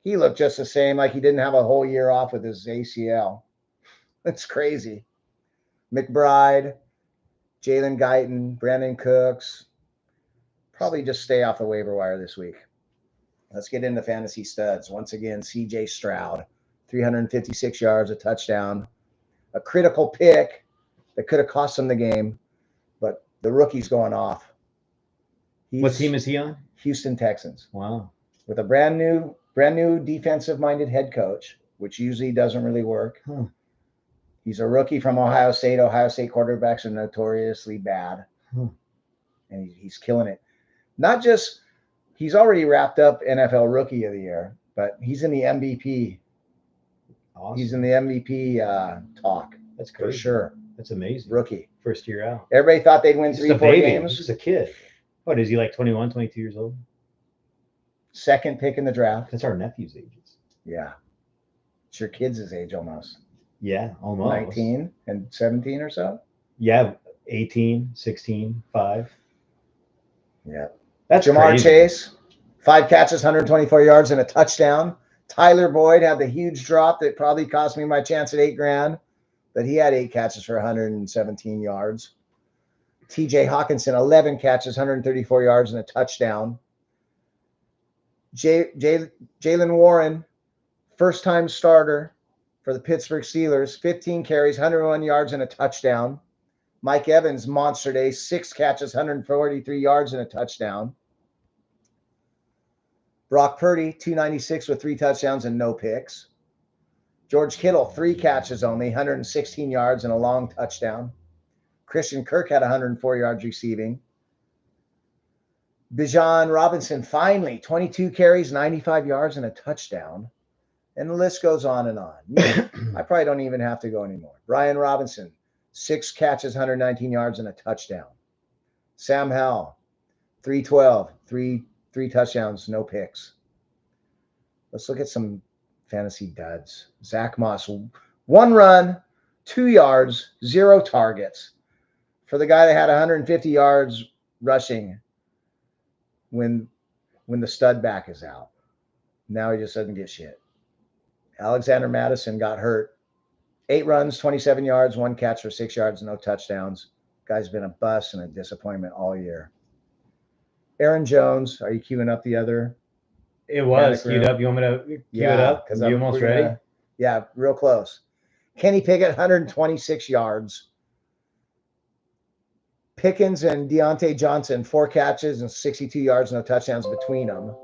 He looked just the same, like he didn't have a whole year off with his ACL. It's crazy. McBride, Jalen Guyton, Brandon Cooks. Probably just stay off the waiver wire this week. Let's get into fantasy studs. Once again, CJ Stroud, 356 yards, a touchdown. A critical pick that could have cost him the game, but the rookie's going off. What team is he on? Houston Texans. Wow. With a brand new defensive-minded head coach, which usually doesn't really work. Huh. He's a rookie from Ohio State. Ohio State quarterbacks are notoriously bad. And he's killing it. Not just he's already wrapped up NFL Rookie of the Year, but he's in the MVP. Awesome. He's in the MVP talk. That's crazy. For sure. That's amazing. Rookie. First year out. Everybody thought they'd win 3-4 games. He's just a kid. What, is he like 21, 22 years old? Second pick in the draft. That's our nephew's ages. Yeah. It's your kids' age almost. Yeah, almost. 19 and 17 or so? Yeah, 18, 16, 5. Yeah. That's Jamar crazy. Chase, 5 catches, 124 yards and a touchdown. Tyler Boyd had the huge drop that probably cost me my chance at $8,000, but he had 8 catches for 117 yards. TJ Hawkinson, 11 catches, 134 yards and a touchdown. Jalen Warren, first-time starter for the Pittsburgh Steelers, 15 carries, 101 yards and a touchdown. Mike Evans, monster day, 6 catches, 143 yards and a touchdown. Brock Purdy, 296 with 3 touchdowns and no picks. George Kittle, 3 catches only, 116 yards and a long touchdown. Christian Kirk had 104 yards receiving. Bijan Robinson, finally, 22 carries, 95 yards and a touchdown. And the list goes on and on. I probably don't even have to go anymore. Brian Robinson, 6 catches, 119 yards and a touchdown. Sam Howell, 312, 3 touchdowns, no picks. Let's look at some fantasy duds. Zach Moss, 1 run, 2 yards, 0 targets. For the guy that had 150 yards rushing when the stud back is out. Now he just doesn't get shit. Alexander Madison got hurt. 8 runs, 27 yards, 1 catch for 6 yards, no touchdowns. Guy's been a bust and a disappointment all year. Aaron Jones, are you queuing up the other? It was queued up. You want me to queue it up? Because I'm almost ready. Yeah, real close. Kenny Pickett, 126 yards. Pickens and Deontay Johnson, 4 catches and 62 yards, no touchdowns between them.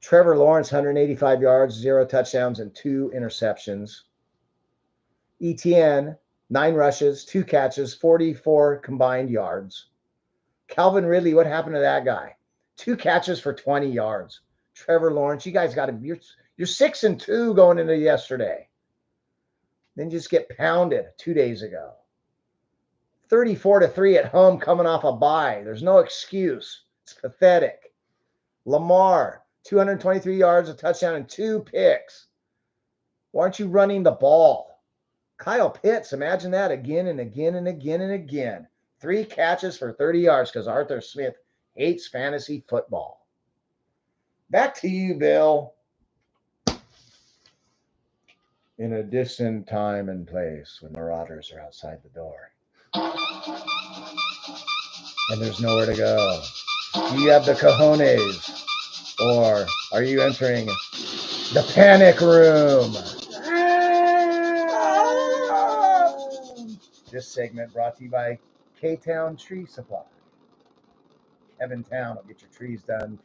Trevor Lawrence, 185 yards, 0 touchdowns, and 2 interceptions. ETN, 9 rushes, 2 catches, 44 combined yards. Calvin Ridley, what happened to that guy? 2 catches for 20 yards. Trevor Lawrence, you guys got to be, you're 6-2 going into yesterday. Then just get pounded 2 days ago. 34-3 at home coming off a bye. There's no excuse. It's pathetic. Lamar, 223 yards, a touchdown, and 2 picks. Why aren't you running the ball? Kyle Pitts, imagine that again and again and again and again. 3 catches for 30 yards because Arthur Smith hates fantasy football. Back to you, Bill. In a distant time and place when marauders are outside the door and there's nowhere to go, do you have the cojones, or are you entering the panic room? This segment brought to you by K-Town Tree Supply. Kevin Town will get your trees done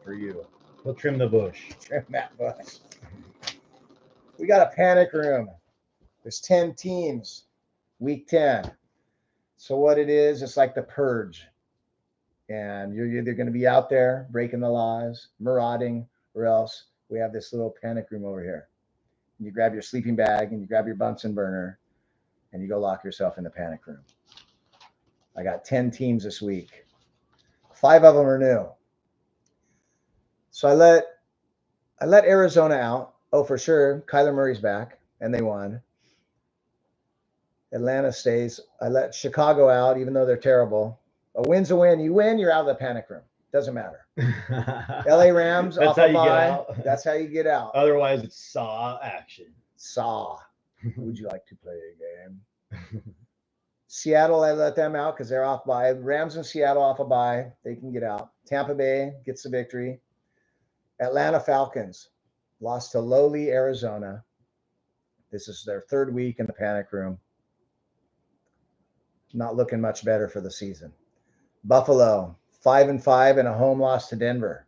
for you. We'll trim the bush. Trim that bush. We got a panic room. There's 10 teams, week 10. So what it is, it's like the purge. And you're either going to be out there breaking the laws, marauding, or else we have this little panic room over here. And you grab your sleeping bag and you grab your Bunsen burner and you go lock yourself in the panic room. I got 10 teams this week. 5 of them are new. So I let Arizona out. Oh, for sure. Kyler Murray's back, and they won. Atlanta stays. I let Chicago out, even though they're terrible. A win's a win. You win, you're out of the panic room. Doesn't matter. LA Rams That's off how a you bye. get out. That's how you get out. Otherwise, it's saw action. Saw. Would you like to play a game? Seattle, I let them out because they're off bye. Rams and Seattle off a bye. They can get out. Tampa Bay gets the victory. Atlanta Falcons lost to lowly Arizona. This is their 3rd week in the panic room. Not looking much better for the season. Buffalo, 5-5 and a home loss to Denver.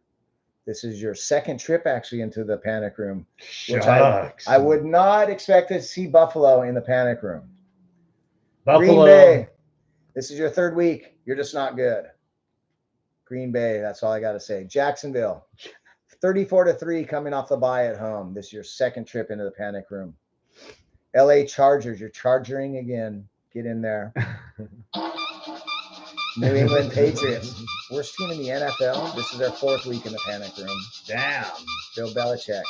This is your 2nd trip actually into the panic room, which I would not expect to see Buffalo in the panic room. Buffalo. Green Bay, this is your 3rd week. You're just not good. Green Bay, that's all I got to say. Jacksonville, 34-3 coming off the bye at home. This is your 2nd trip into the panic room. LA Chargers, you're charging again. Get in there. New England Patriots, worst team in the NFL. This is their 4th week in the panic room. Damn. Bill Belichick.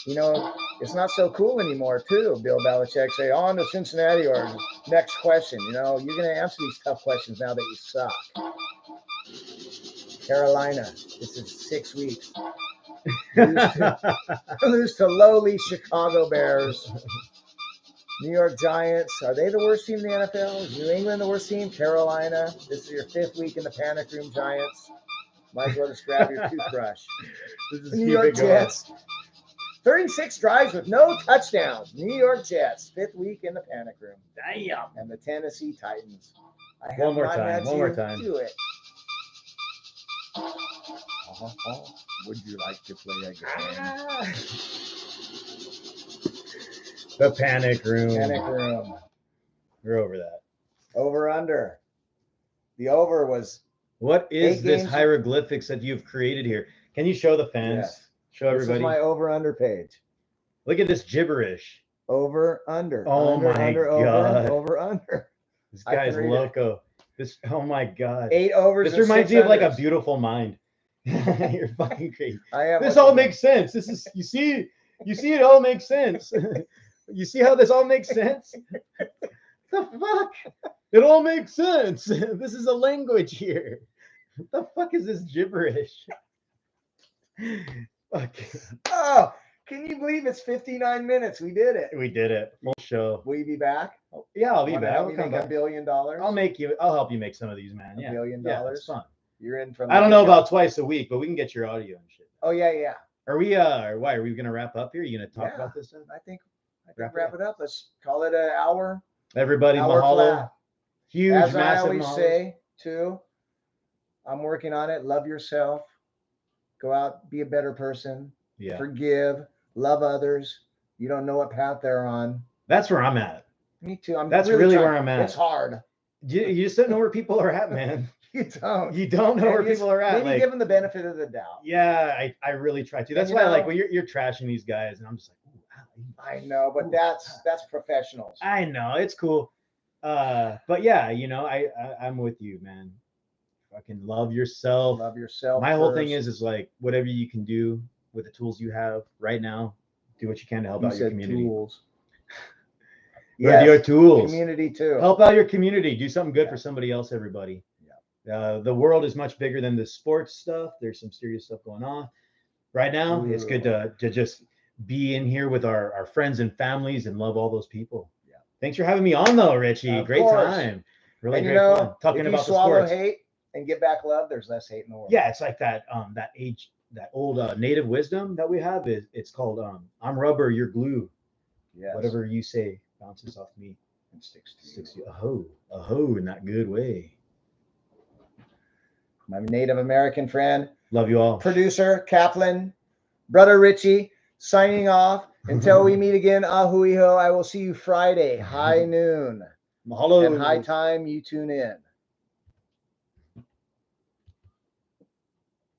You know, it's not so cool anymore, too. Bill Belichick say, on to Cincinnati or next question. You know, you're going to answer these tough questions now that you suck. Carolina, this is 6 weeks. Lose to lowly Chicago Bears. New York Giants, are they the worst team in the NFL? Is New England the worst team? Carolina, this is your 5th week in the panic room, Giants. Might as well just grab your toothbrush. New York Jets, 36 drives with no touchdowns. New York Jets, 5th week in the panic room. Damn. And the Tennessee Titans. I have One more not time. had One you more time. do it. Would you like to play a game? The panic room. Panic room. We're over that. Over under. The over was. What is 8 this games. hieroglyphics that you've created here? Can you show the fans? Yes. Show This is everybody. my over under page. Look at this gibberish. Over under. Oh under, my under, God. Over under. This I guy's can read loco. This. Oh my God. 8 overs. This reminds me of like a beautiful. beautiful mind. You're fucking crazy. This what all you makes sense. This is you see it all makes sense. You see how this all makes sense? The fuck? It all makes sense. This is a language here. What the fuck is this gibberish? Fuck. Oh, can you believe it's 59 minutes? We did it. We did it. Full show. Will you be back? Yeah, I'll be Wanna back. help I'll me come make back. $1 billion? I'll help you make some of these, man. Yeah. $1 billion? Yeah, it's fun. You're in from. I don't know about twice a week, but we can get your audio and shit. Oh yeah. Are we why are we gonna wrap up here? Are you gonna talk about this stuff? I think Wrap it up. Let's call it an hour. Everybody, Hour mahalo. flat. Huge, As I massive always mahalo. say, too, I'm working on it. Love yourself. Go out, be a better person. Yeah. Forgive, love others. You don't know what path they're on. That's where I'm at. Me too. That's really trying. where I'm at. It's hard. You just don't know where people are at, man. You don't. You don't know And where you just people are at. Maybe Like, give them the benefit of the doubt. yeah, I really try to. That's And why, you like, know- when you're trashing these guys, and I'm just like, ooh, ow, I know, but that's professionals. I know it's cool. But yeah, you know, I'm with you, man. Fucking love yourself. Love yourself. My whole thing first. is like whatever you can do with the tools you have right now, do what you can to help You out your said community. tools. With your tools. Community too. Help out your community. Do something good Yeah. for somebody else, everybody. Yeah. The world is much bigger than the sports stuff. There's some serious stuff going on. Right now, it's good to just be in here with our friends and families and love all those people. Yeah. Thanks for having me on though, Richie. Of Great course. time. Really And great fun. Talking if you about the swallow sports. hate and get back love, there's less hate in the world. Yeah, it's like that old native wisdom that we have. It's called I'm rubber, you're glue. Yes. Whatever you say bounces off me. And sticks to Sticks you. to a hoe in that good way. My Native American friend, Love you all. producer Kaplan, brother Richie, signing off. Until we meet again, ahui ho. I will see you Friday, high noon. Mahalo. And high time, you tune in.